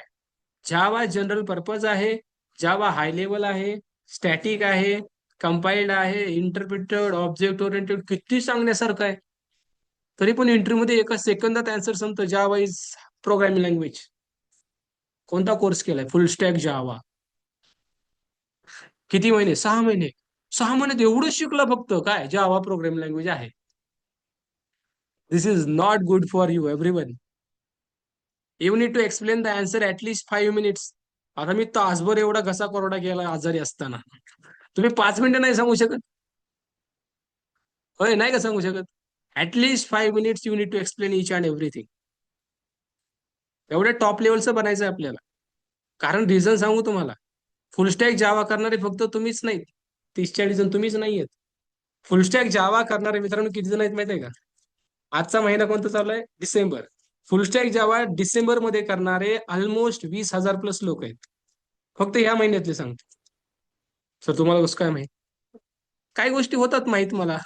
जावा जनरल पर्पज आहे, जावा हाय लेवल आहे, स्टॅटिक आहे, कंपाइल्ड आहे, इंटरप्रिटेड, ऑब्जेक्ट ओरिएंटेड, किती सांगण्यासारखं आहे. तरी पण इंटरव्ह्यू मध्ये एका सेकंदात आन्सर संपतं, जावा इज प्रोग्रामिंग लँग्वेज. कोणता कोर्स केलाय? फुल स्टॅक जावा. किती महिने? 6 महिने. 6 महिन्यात एवढं शिकलं फक्त, काय जावा प्रोग्रामिंग लँग्वेज आहे. This is not good for you everyone. You need to explain the answer at least 5 minutes. आता मी तासभर एवढा घसा कोरडा गेला आजारी असताना, तुम्ही 5 मिनिटं नाही सांगू शकत? होय, नाही का सांगू शकत? At least 5 minutes you need to explain each and everything. एवढ्या टॉप लेवलचं बनायचं आहे आपल्याला. कारण रिझन सांगू तुम्हाला, फुल स्टॅक जावा करणारे फक्त तुम्हीच नाहीत, 30-40 जण तुम्हीच नाहीयेत. फुल स्टॅक जावा करणारे मित्रांनो किती जण आहेत माहिती आहे का? आजचा महिना कोणता चालू आहे? डिसेंबर. फुल स्टॅक जावा डिसेंबर मध्ये करणारे ऑलमोस्ट 20,000 प्लस लोक आहेत, फक्त ह्या महिन्यातले सांगतो. सर तुम्हाला कसं काय माहित? काही गोष्टी होतात माहित मला,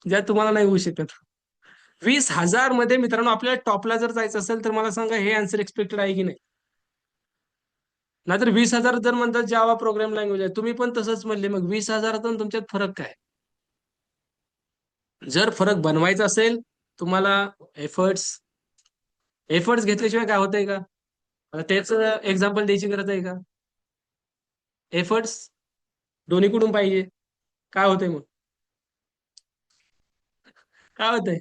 ज्या तुम्हाला नाही होऊ शकत. 20,000 मध्ये मित्रांनो आपल्याला टॉपला जर जायचं असेल तर मला सांगा, हे आन्सर एक्सपेक्टेड आहे की नाही? नाहीतर 20,000 जर म्हणतात जावा प्रोग्राम लँग्वेज आहे, तुम्ही पण तसंच म्हणले, मग 20,000 तुमच्यात फरक काय? जर फरक बनवायचा असेल तुम्हाला, एफर्ट्स एफर्ट्स घेतल्याशिवाय काय होतंय का? आता तेच एक्झाम्पल द्यायची गरज आहे का? एफर्ट्स दोन्हीकडून पाहिजे. काय होतंय मग? काय होतंय?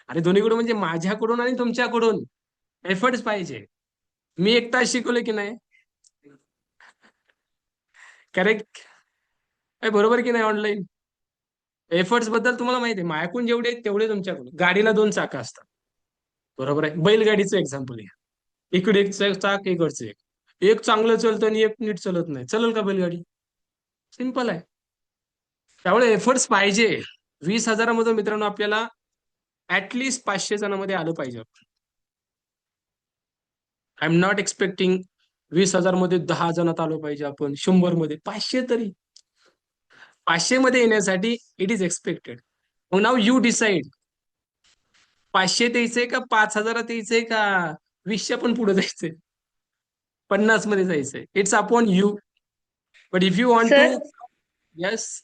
अरे दोन्हीकडून म्हणजे माझ्याकडून आणि तुमच्याकडून एफर्ट्स पाहिजे. मी 1 तास शिकवले की नाही? करेक्ट, बरोबर की नाही? ऑनलाईन एफर्ट्स बद्दल तुम्हाला माहिती आहे, माझ्याकडून जेवढे आहेत तेवढे तुमच्याकडून. गाडीला 2 चाकं असतात, बरोबर आहे? बैलगाडीचं एक्झाम्पल घ्या, इकडे एक चाक, इकडचं एक. एक चांगलं चालतं आणि एक नीट चालत नाही, चालेल का बैलगाडी? सिंपल आहे. त्यामुळे एफर्ट्स पाहिजे. 20,000 मित्रांनो आपल्याला ऍटलिस्ट 500 जणांमध्ये आलं पाहिजे. आय एम नॉट एक्सपेक्टिंग 20,000 मध्ये 10 जणात आलो पाहिजे आपण, 100 मध्ये, 500 तरी. 500 मध्ये येण्यासाठी इट इज एक्सपेक्टेड. मग नाव यू डिसाइड, 500 द्यायचंय का 5,000 द्यायचंय का 20च्या पण पुढे जायचंय, 50 मध्ये जायचंय. It's upon you. But if you want to, sir, yes.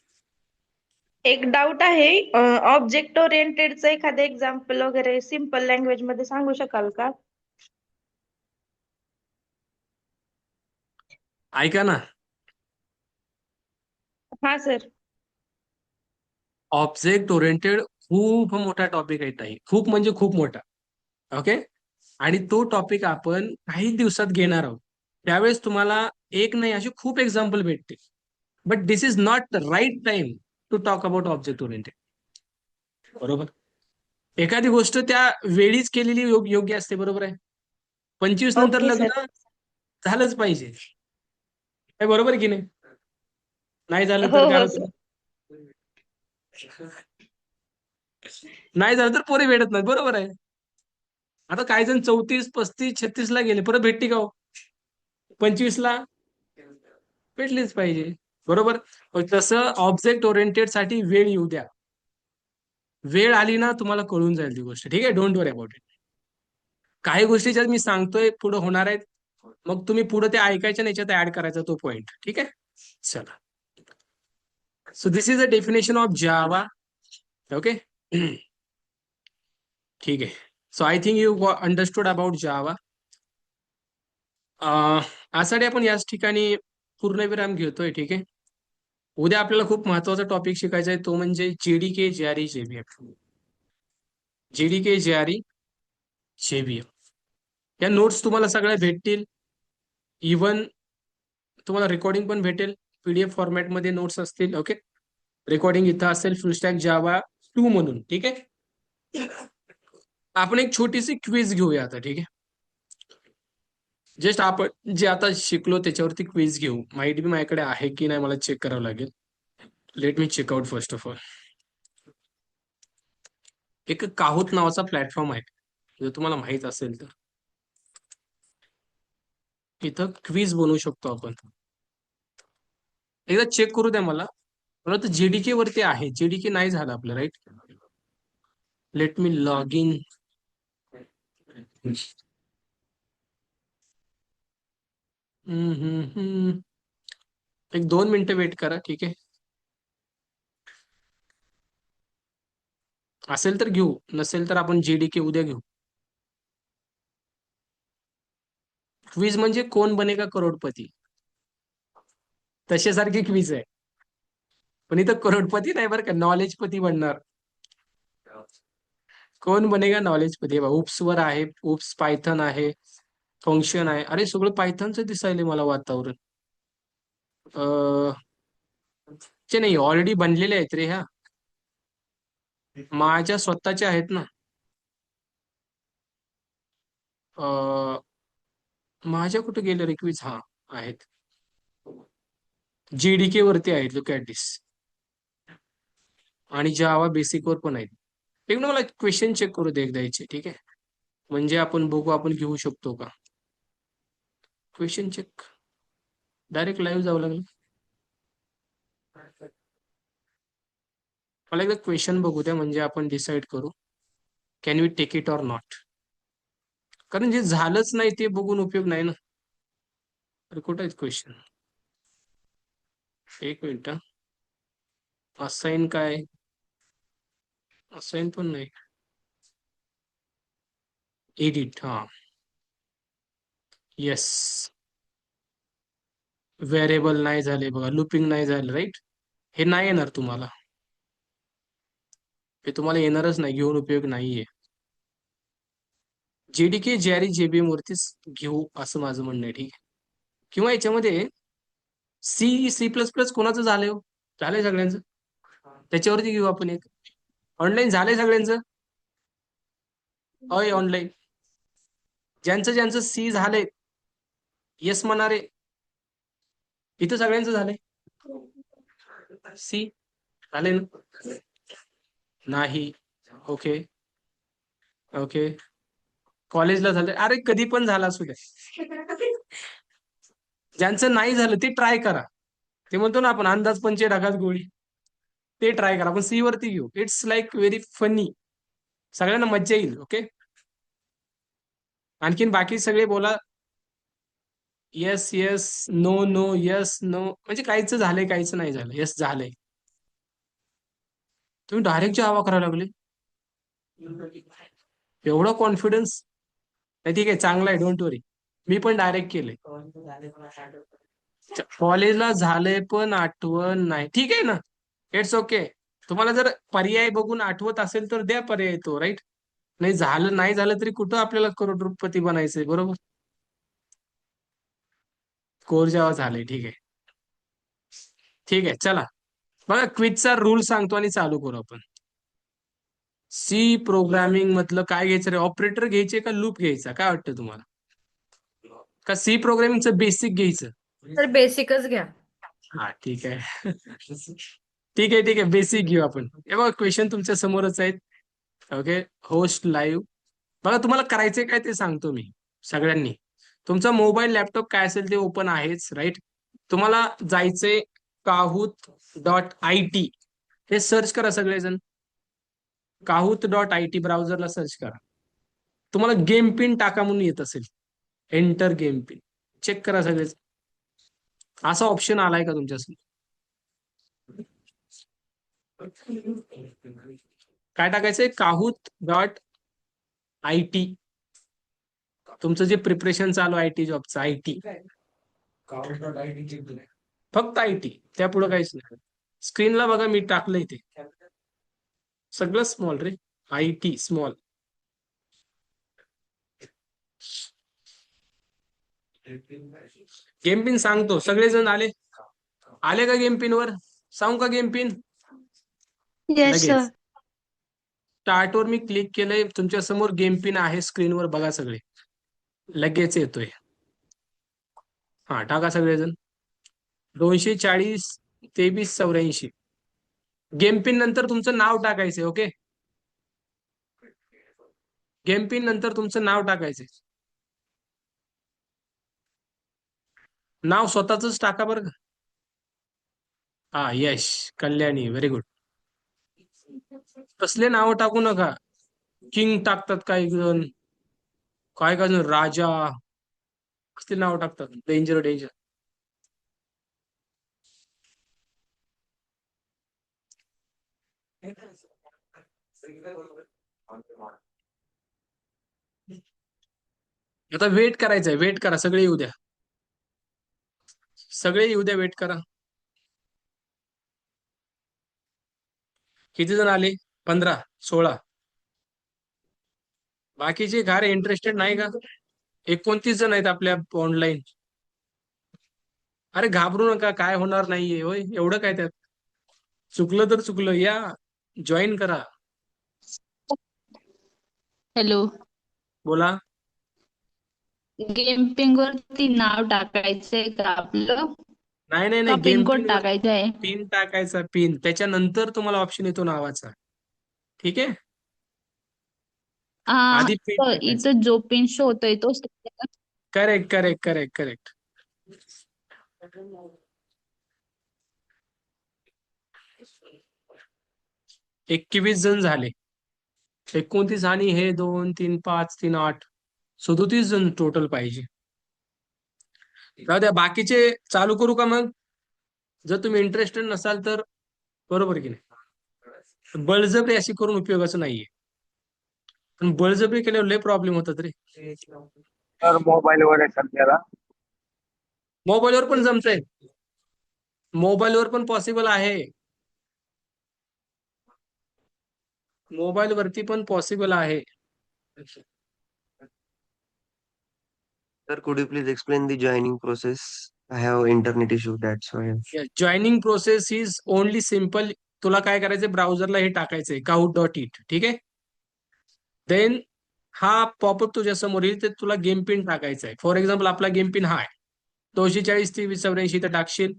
एक डाऊट आहे. ऑब्जेक्ट ओरिएंटेडचं एखादं एक्झाम्पल वगैरे सिम्पल लँग्वेज मध्ये सांगू शकाल का? ऐका ना, हा सर. ऑब्जेक्ट ओरिएंटेड खूप मोठा टॉपिक आहे ताई, खूप म्हणजे खूप मोठा. ओके, आणि तो टॉपिक आपण काही दिवसात घेणार आहोत. त्यावेळेस तुम्हाला एक नाही असे खूप एक्झाम्पल भेटते. But this is not the right time to talk about object oriented. बरोबर. एखादी गोष्ट त्या वेळीच केलेली योग्य असते. बरोबर आहे. 25 नंतर ओके सर. लग्न झालंच पाहिजे. काय बरोबर आहे की नाही? नाही झालं हो तर काय हो होतं? सर. नाही झालं तर पोरी भेटत नाहीत. बरोबर आहे. आता काही जण 34, 35, 36 ला गेले, परत भेटती का हो? 25 ला भेटलीच पाहिजे. बरोबर. पण तसं ऑब्जेक्ट ओरिएंटेड साठी वेळ येऊ द्या. वेळ आली ना तुम्हाला कळून जाईल ती गोष्ट. ठीक आहे. Don't worry about it. काही गोष्टी ज्या मी सांगतोय पुढे होणार आहेत, मग तुम्ही पुढे ते ऐकायच्या आणि याच्यात ऍड करायचा तो पॉइंट. ठीक आहे. चला. So this is a definition of Java. Okay. ठीक आहे. So I think you understood about Java. आजसाठी आपण याच ठिकाणी पूर्णविराम घेतोय. ठीक आहे. उद्या आपल्याला खूप महत्वाचा टॉपिक शिकायचा आहे, तो म्हणजे JDK, JRE, JBF. JDK, JRE, JBF या नोट्स तुम्हाला सगळ्या भेटतील. इवन तुम्हाला रेकॉर्डिंग पण भेटेल. पीडीएफ फॉर्मॅटमध्ये नोट्स असतील. ओके. रेकॉर्डिंग इथं असेल फुल स्टॅक जावा 2 म्हणून. ठीक आहे. आपण एक छोटीशी क्विज घेऊया आता. ठीक आहे. जस्ट आपण जे आता शिकलो त्याच्यावरती क्विज घेऊ. माहिती बी माझ्याकडे आहे की नाही मला चेक करावं लागेल. Let me check out first of all. एक काहोत नावाचा प्लॅटफॉर्म आहे, जर तुम्हाला माहित असेल तर. इथं क्विज बनवू शकतो आपण. एकदा चेक करू द्या मला. मला तर जेडीके वरती आहे. जेडीके नाही झालं आपलं. Right. Let me log in. एक 2 मिनिटं वेट करा. ठीक आहे. असेल तर घेऊ, नसेल तर आपण जेडीके उद्या घेऊ. क्विज म्हणजे कोण बनेगा करोडपती तशासारखी क्विज आहे. पण इथं करोडपती नाही बरं का, नॉलेजपती बनणार. कोण बनेगा नॉलेजपती. उप्स वर आहे. उप्स पायथन आहे. फंक्शन आहे. अरे सगळं पायथनचं दिसायले मला वातावरण. चे नाही ऑलरेडी बनलेले आहेत रे. ह्या माझ्या स्वतःच्या आहेत ना. अं, माझ्या कुठे गेले रे क्विज. हा आहेत. जेडीके वरती आहेत. लुक ॲट दिस. आणि जावा बेसिक वर पण आहेत. एक मिनिट मला क्वेश्चन चेक करू दे एकदा याचे. ठीक आहे. म्हणजे आपण बघू आपण घेऊ शकतो का. Question check. डायरेक्ट लाईव्ह जावं लागलं. मला एकदा क्वेश्चन बघू द्या म्हणजे आपण डिसाईड करू can we take it or not. कारण जे झालंच नाही ते बघून उपयोग नाही ना. अरे कुठं आहेत क्वेश्चन. एक मिनिट. असाइन काय. असाइन पण नाही. एडिट. हा. येस. व्हेरिएबल नाही झाले बघा. लुपिंग नाही झालं. राईट. हे नाही येणार तुम्हाला. हे तुम्हाला येणारच नाही. घेऊन उपयोग नाहीये. जेडीके, जेआरई, जेबीएम वरतीच घेऊ असं माझं म्हणणं आहे. ठीक आहे. किंवा याच्यामध्ये सी, सी प्लस प्लस कोणाचं झालंय हो? झालंय सगळ्यांचं. त्याच्यावरती घेऊ आपण एक. ऑनलाईन झालंय सगळ्यांचं. होय ऑनलाईन. ज्यांचं ज्यांचं सी झालंय येस म्हणणारे. इथं सगळ्यांचं झालंय सी. झालंय ना. नाही. ओके. ओके. कॉलेजला झालंय. अरे कधी पण झाला असू द्या. ज्यांचं नाही झालं ते ट्राय करा. ते म्हणतो ना आपण अंदाज पंचे ढगात गोळी. ते ट्राय करा. आपण सी वरती घेऊ. It's like very funny. सगळ्यांना मज्जा येईल. ओके. आणखीन बाकी सगळे बोला. Yes yes no no yes no म्हणजे काहीच झालंय काहीच नाही झालं. येस झालंय. तुम्ही डायरेक्ट जावा करायला लागले. एवढा कॉन्फिडन्स. नाही ठीक आहे चांगला आहे. डोंट वरी. मी पण डायरेक्ट केलंय. कॉलेजला झालंय पण आठवण नाही. ठीक आहे ना. It's okay. तुम्हाला जर पर्याय बघून आठवत असेल तर द्या पर्याय तो. राईट. नाही झालं नाही झालं तरी कुठं आपल्याला करोडपती बनायचंय. बरोबर. कोर जावा झालंय. ठीक आहे. ठीक आहे, चला बघा क्विजचा रूल सांगतो आणि चालू करू आपण. सी प्रोग्रामिंग मधलं काय घ्यायचं रे? ऑपरेटर घ्यायचे का लूप घ्यायचा? काय वाटतं तुम्हाला? का सी प्रोग्रामिंगचं बेसिक घ्यायचं? तर बेसिकच घ्या. हा ठीक आहे. ठीक आहे बेसिक घेऊ आपण. हे बघा क्वेश्चन तुमच्या समोरच आहेत. Okay, host live. बघा तुम्हाला करायचंय काय ते सांगतो मी सगळ्यांनी. तुमचा मोबाईल लॅपटॉप काय असेल ते ओपन आहेच, राईट? तुम्हाला जायचंय kahoot.it, हे सर्च करा सगळेजण. kahoot.it ब्राउझरला सर्च करा. तुम्हाला गेम पिन टाका म्हणून येत असेल. एंटर गेम पिन चेक करा सगळेच. असा ऑप्शन आलाय का तुमच्यासमोर? काय टाकायचंय? kahoot.it. तुमचं जे प्रिपरेशन चालू आहे IT जॉबचं, IT, फक्त IT, त्या पुढे काहीच नाही. स्क्रीनला बघा मी टाकलंय ते सगळं small ray, IT small. Game pin सांगतो. सगळेजण आले? आले का गेम पिन वर? सांगू का गेम पिन? Yes sir. लगेच स्टार्ट वर मी क्लिक केलंय. तुमच्या समोर गेम पिन आहे स्क्रीनवर, बघा सगळे. लगेच येतोय. हा टाका सगळेजण. 240 23 84. गेम पिन नंतर तुमचं नाव टाकायचंय. ओके, गेम पिन नंतर तुमचं नाव टाकायचंय. नाव स्वतःच टाका बरं का. हा, यश, कल्याणी, व्हेरी गुड. कसले नाव टाकू नका. किंग टाकतात काही जण, काय काय जण राजा, कसले नाव टाकतात. Danger danger. आता वेट करायचंय, वेट करा. सगळे येऊ द्या, सगळे येऊ द्या, वेट करा. किती जण आले? 15 16. बाकीचे घारे इंटरेस्टेड नाही का? 29 जण आहेत आपल्या ऑनलाईन. अरे घाबरू नका, काय होणार नाहीये. होय, एवढं काय त्यात? चुकलं तर चुकलं, या जॉईन करा. हॅलो. बोला. गेम पिंग वरती नाव टाकायचंय का आपलं, नाही नाही का नाही, पिन गेम कोड पिन वर टाकायचा आहे? पिन टाकायचा. पिन त्याच्यानंतर तुम्हाला ऑप्शन येतो नावाचा. ठीक आहे, हा, आधी पिन तर टाकायचं. इथं जो पिन शो होतोय तोच टाकायचा. Correct correct correct correct. 21 जण झाले. 29 आणि हे 2 3 5 3 8, 37 जण टोटल पाहिजे. जाऊ द्या, बाकीचे चालू करू का मग? जर तुम्ही इंटरेस्टेड नसाल तर. बरोबर की नाही? बळजबरी अशी करून उपयोगाचं नाहीये. पण बळजबरी केल्यावर लय प्रॉब्लेम होतात रे. सर मोबाईलवर आहे सध्याला. मोबाईलवर पण जमतंय, मोबाईलवर पण पॉसिबल आहे. मोबाईल वरती पण पॉसिबल आहे. Sir, could you please explain the joining process? I have internet issue, that's why. Joining process is only simple. तुला काय करायचंय? ब्राउझरला हे टाकायचंय kahoot.it. ठीक आहे, देन हा पॉपअप तुझ्या समोर येईल, ते तुला गेम पिन टाकायचा आहे. फॉर एक्झाम्पल आपला गेम पिन हा आहे 240 23 84. तर टाकशील,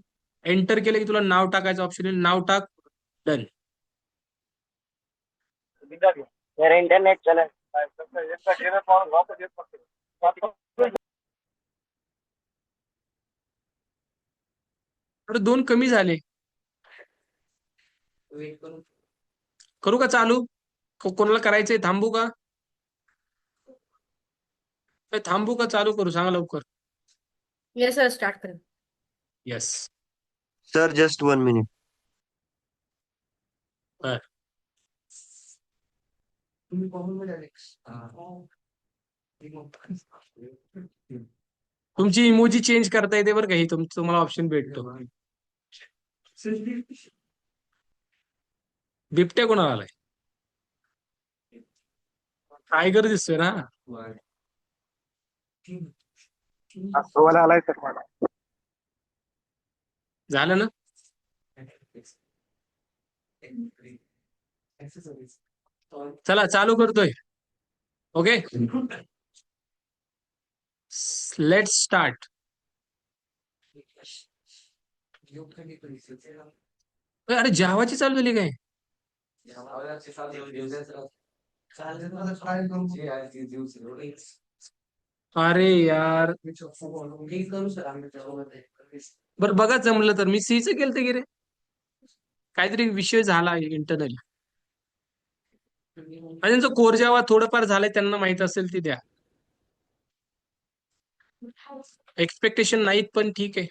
एंटर केलं की तुला नाव टाकायचं ऑप्शन येईल. नाव टाक, डन. मेरा इंटरनेट चला तर 2 कमी झाले. करू का चालू? कोणाला करायचंय? थांबू का? थांबू का चालू करू? सांगा लवकर. येस सर, स्टार्ट करा. येस. Sir, just 1 minute. तुमची इमोजी चेंज करता येते बरं का, ही तुम्हाला ऑप्शन भेटतो. बिबट्या कोणाला आलाय? टायगर दिसतोय ना. वाला आलाय सर मला. झालं ना? चला चालू करतोय. Okay, let's start. अरे जावाची चालू झाली काय? अरे यार, बरं बघा जमलं तर मी सीच केलं की रे, काहीतरी विषय झाला इंटरनल. आणि त्यांचं कोर जावा थोडंफार झालंय, त्यांना माहित असेल ती द्या. एक्सपेक्टेशन नाहीत पण ठीक आहे.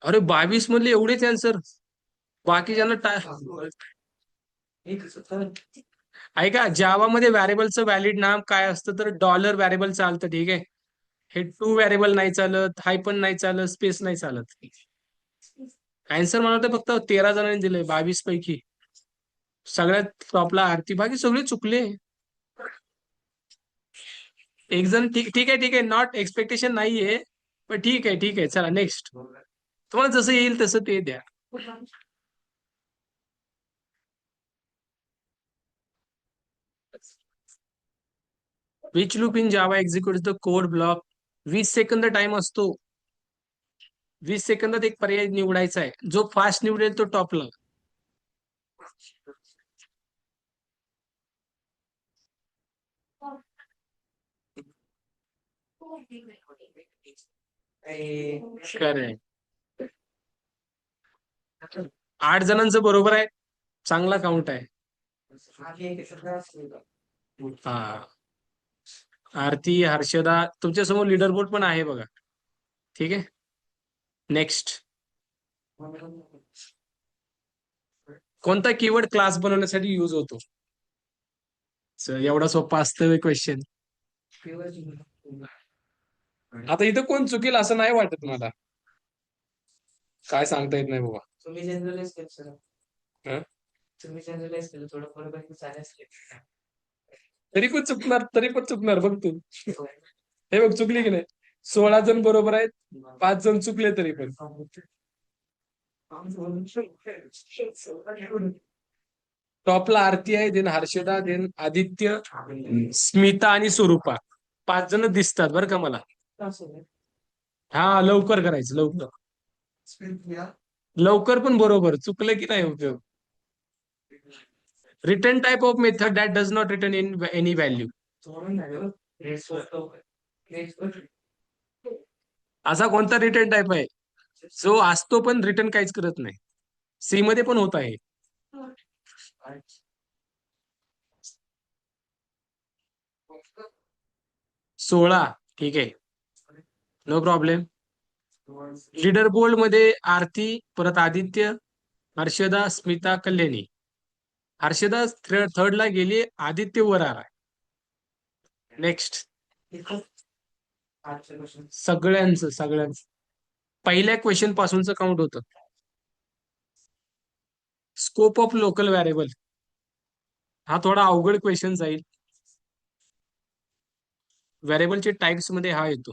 अरे 22 मधले एवढेच आन्सर, बाकीच्यांना ऐका, जावा मध्ये व्हॅरिएबलचं व्हॅलिड नाम काय असतं तर डॉलर व्हॅरिएबल चालतं, ठीक आहे. हे टू व्हॅरिएबल नाही चालत, हायपन नाही चालत, स्पेस नाही चालत. आन्सर मला वाटतं फक्त 13 जणांनी दिलंय 22 पैकी. सगळ्यात टॉपला आरती, बाकी सगळे चुकले. एक जण ठीक ठीक आहे, ठीक आहे, नॉट एक्सपेक्टेशन नाहीये, पण ठीक आहे, ठीक आहे. चला नेक्स्ट, तुम्हाला जसं येईल तसं ते द्या. Which loop in Java execute the code block. 20 second time असतो. 20 सेकंदात एक पर्याय निवडायचा आहे, जो फास्ट निवडेल तो टॉपला. खरंय, 8 जणांचं बरोबर आहे, चांगला काउंट आहे. हा, आरती, हर्षदा, तुमच्या समोर लीडर बोर्ड पण आहे बघा. ठीक आहे, नेक्स्ट. कोणता कीवर्ड क्लास बनवण्यासाठी यूज होतो? एवढा सोपा असतं क्वेश्चन. आता इथं कोण चुकेल असं नाही वाटत मला, काय सांगता येत नाही बाबा. हं? तरी पण चुकणार बघ तू. हे बघ, चुकली की नाही. 16 जण बरोबर आहेत, 5 जण चुकले तरी पण. टॉपला आरती आहे, देन हर्षदा, देन आदित्य, स्मिता आणि स्वरूपा. 5 जण दिसतात बरं का मला. हा, लवकर करायचं, लवकर लवकर पण बरोबर, चुकलं की नाही उपयोग. Return type of method that does not return in any value. असा कोणता रिटर्न टाइप आहे जो असतो पण रिटर्न काहीच करत नाही? सी मध्ये पण होत आहे. 16, ठीक आहे, नो प्रॉब्लेम. लीडर बोर्ड मध्ये आरती, परत आदित्य, हर्षदा, स्मिता, कल्याणी. हर्षदा थर्ड ला गेली, आदित्य वर आला. नेक्स्ट, सगळ्यांचं पहिल्या क्वेश्चन पासूनच काउंट होतं. स्कोप ऑफ लोकल व्हॅरिएबल, हा थोडा अवघड क्वेश्चन जाईल. व्हॅरिएबलचे टाइप्स मध्ये हा येतो.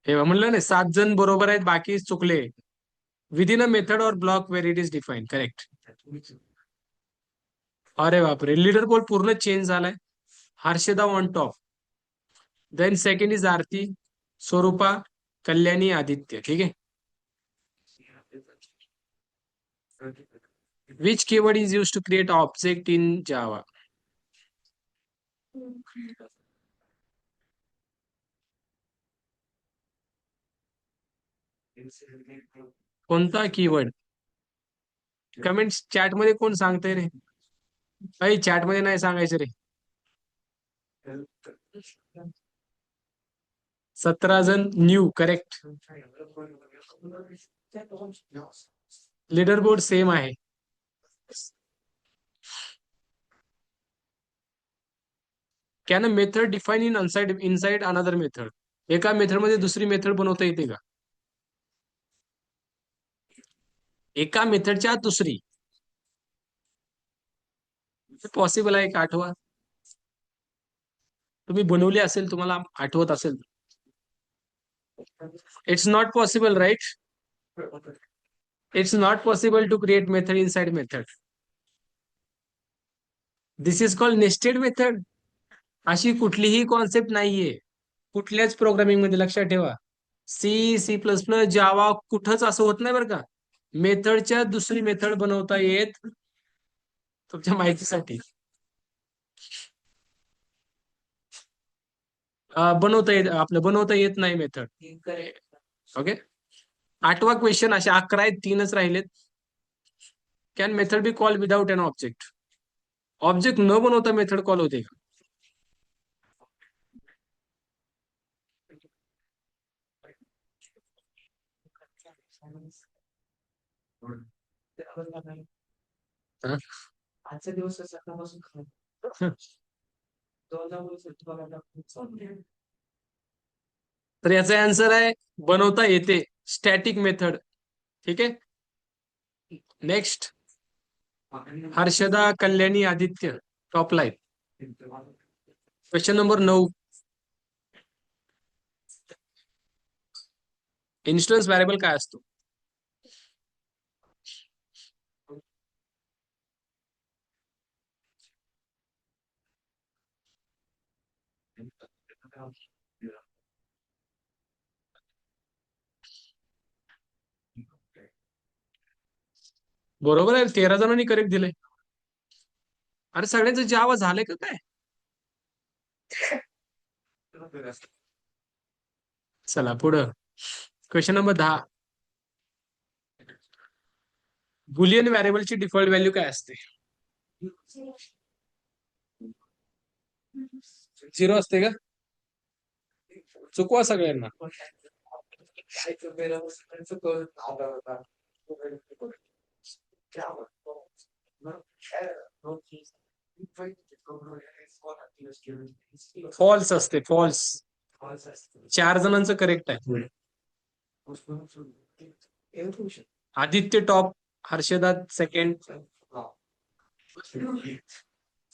हे म्हणलं नाही, 7 जण बरोबर आहेत, बाकी चुकले. Within a method or block where it is define, correct. अरे बापरे, लीडर बोर्ड पूर्ण चेंज झालाय. Harshada on top, then second is Aarti, Swarupa, Kalyani, Aditya. ठीक आहे. Which keyword is use to create object in Java? कोणता कीवर्ड? कमेंट्स चॅट मध्ये कोण सांगतंय रे? काही चॅट मध्ये नाही सांगायचं रे. 17 जण new, correct. Leader board same आहे. Can a method define in inside another method? एका मेथड मध्ये दुसरी मेथड बनवता येते का? एका मेथडच्या दुसरी. पॉसिबल आहे का आठवा? तुम्ही बनवली असेल, तुम्हाला आठवत असेल. It's not possible, right? It's not possible to create method inside method. This is called nested method. अशी कुठलीही कॉन्सेप्ट नाहीये कुठल्याच प्रोग्रामिंग मध्ये, लक्षात ठेवा. C++, जावा कुठंच असं होत नाही बरं का. मेथडच्या दुसरी मेथड बनवता येत, तुमच्या माहितीसाठी. बनवता येत नाही मेथड. ओके. 8वा क्वेश्चन. असे 11 आहेत, 3च राहिलेत. Can method be call without an object? Object न बनवता मेथड कॉल होते का? हा? तर याचा आन्सर आहे बनवता येते, स्टॅटिक मेथड. ठीक आहे. Next, Harshada, Kalyani, Aditya, top line. Question number 9. Instance variable काय असतो? बरोबर आहे, 13 जणांनी करेक्ट दिले. अरे सगळ्यांचं जावा झालंय का काय? चला पुढं. Question number 10. बुलियन व्हेरिएबलची डिफॉल्ट व्हॅल्यू काय असते? 0 असते का? चुकवा सगळ्यांना. फॉल्स असते, फॉल्स. 4 जणांचं करेक्ट आहे. Aditya top, Harshada second.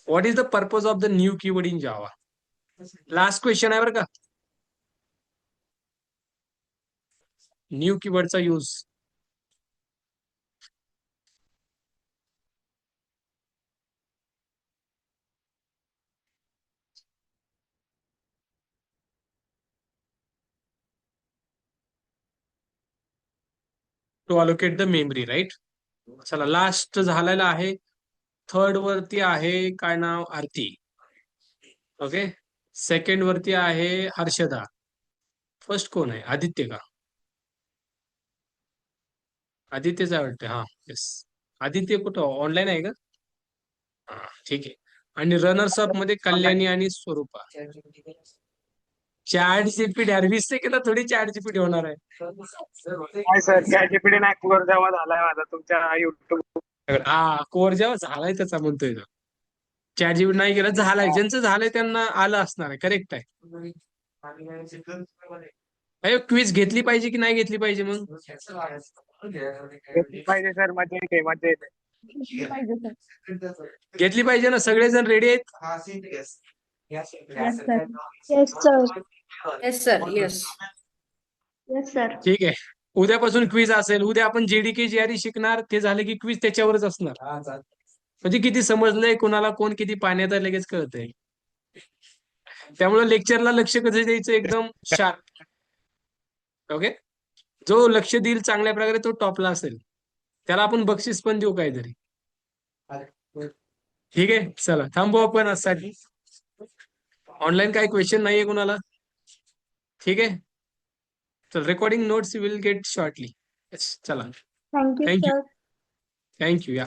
What is the purpose of the new keyword in Java? Last question आहे बरं का. न्यू कीवर्डचा use. To allocate the memory, right? चला लास्ट झालेला आहे. थर्ड वरती आहे काय नाव? आरती. ओके. सेकंड वरती आहे हर्षदा. फर्स्ट कोण आहे? आदित्य का? आदित्यच आहे वाटतं. हा, येस. आदित्य कुठं ऑनलाईन आहे का? हा, ठीक आहे. आणि रनर्स अप मध्ये कल्याणी आणि स्वरूपा. चॅट जीपीटी, 20 सेकंद थोडी चॅट जीपीटी होणार आहे. काय सर, ChatGPT नाही, कोर जावा झालाय माझा तुमच्या युट्यूब. हा, कोर जेव्हा झालाय त्याचा म्हणतोय तो. चॅट जीपीटी नाही केलं, झालाय. ज्यांचं झालंय त्यांना आलं असणार आहे. करेक्ट आहे. अरे क्विज घेतली पाहिजे की नाही घेतली पाहिजे मग? घेतली पाहिजे सर, मजा येते, मजा येते. पाहिजे सर. घेतली पाहिजे ना. सगळेजण रेडी आहेत? Yes sir. Yes sir. Yes. Yes sir. ठीक आहे. उद्यापासून क्विज असेल. उद्या आपण JDK GRE शिकणार. ते झाले की क्विज त्याच्यावरच असणार. म्हणजे किती समजलंय, कोणाला कोण किती पाण्यात आहे लगेच कळतंय. त्यामुळे लेक्चरला लक्ष कसं द्यायचं? एकदम शार्प. ओके. जो लक्ष देईल चांगल्या प्रकारे तो टॉपला असेल. त्याला आपण बक्षीस पण देऊ काहीतरी. ठीक आहे. चला थांबू आपण आजसाठी. ऑनलाईन काही क्वेश्चन नाहीये कोणाला? ठीक आहे. चल, recording notes will get shortly. चला, थँक्यू थँक्यू. सर. थँक्यू. या.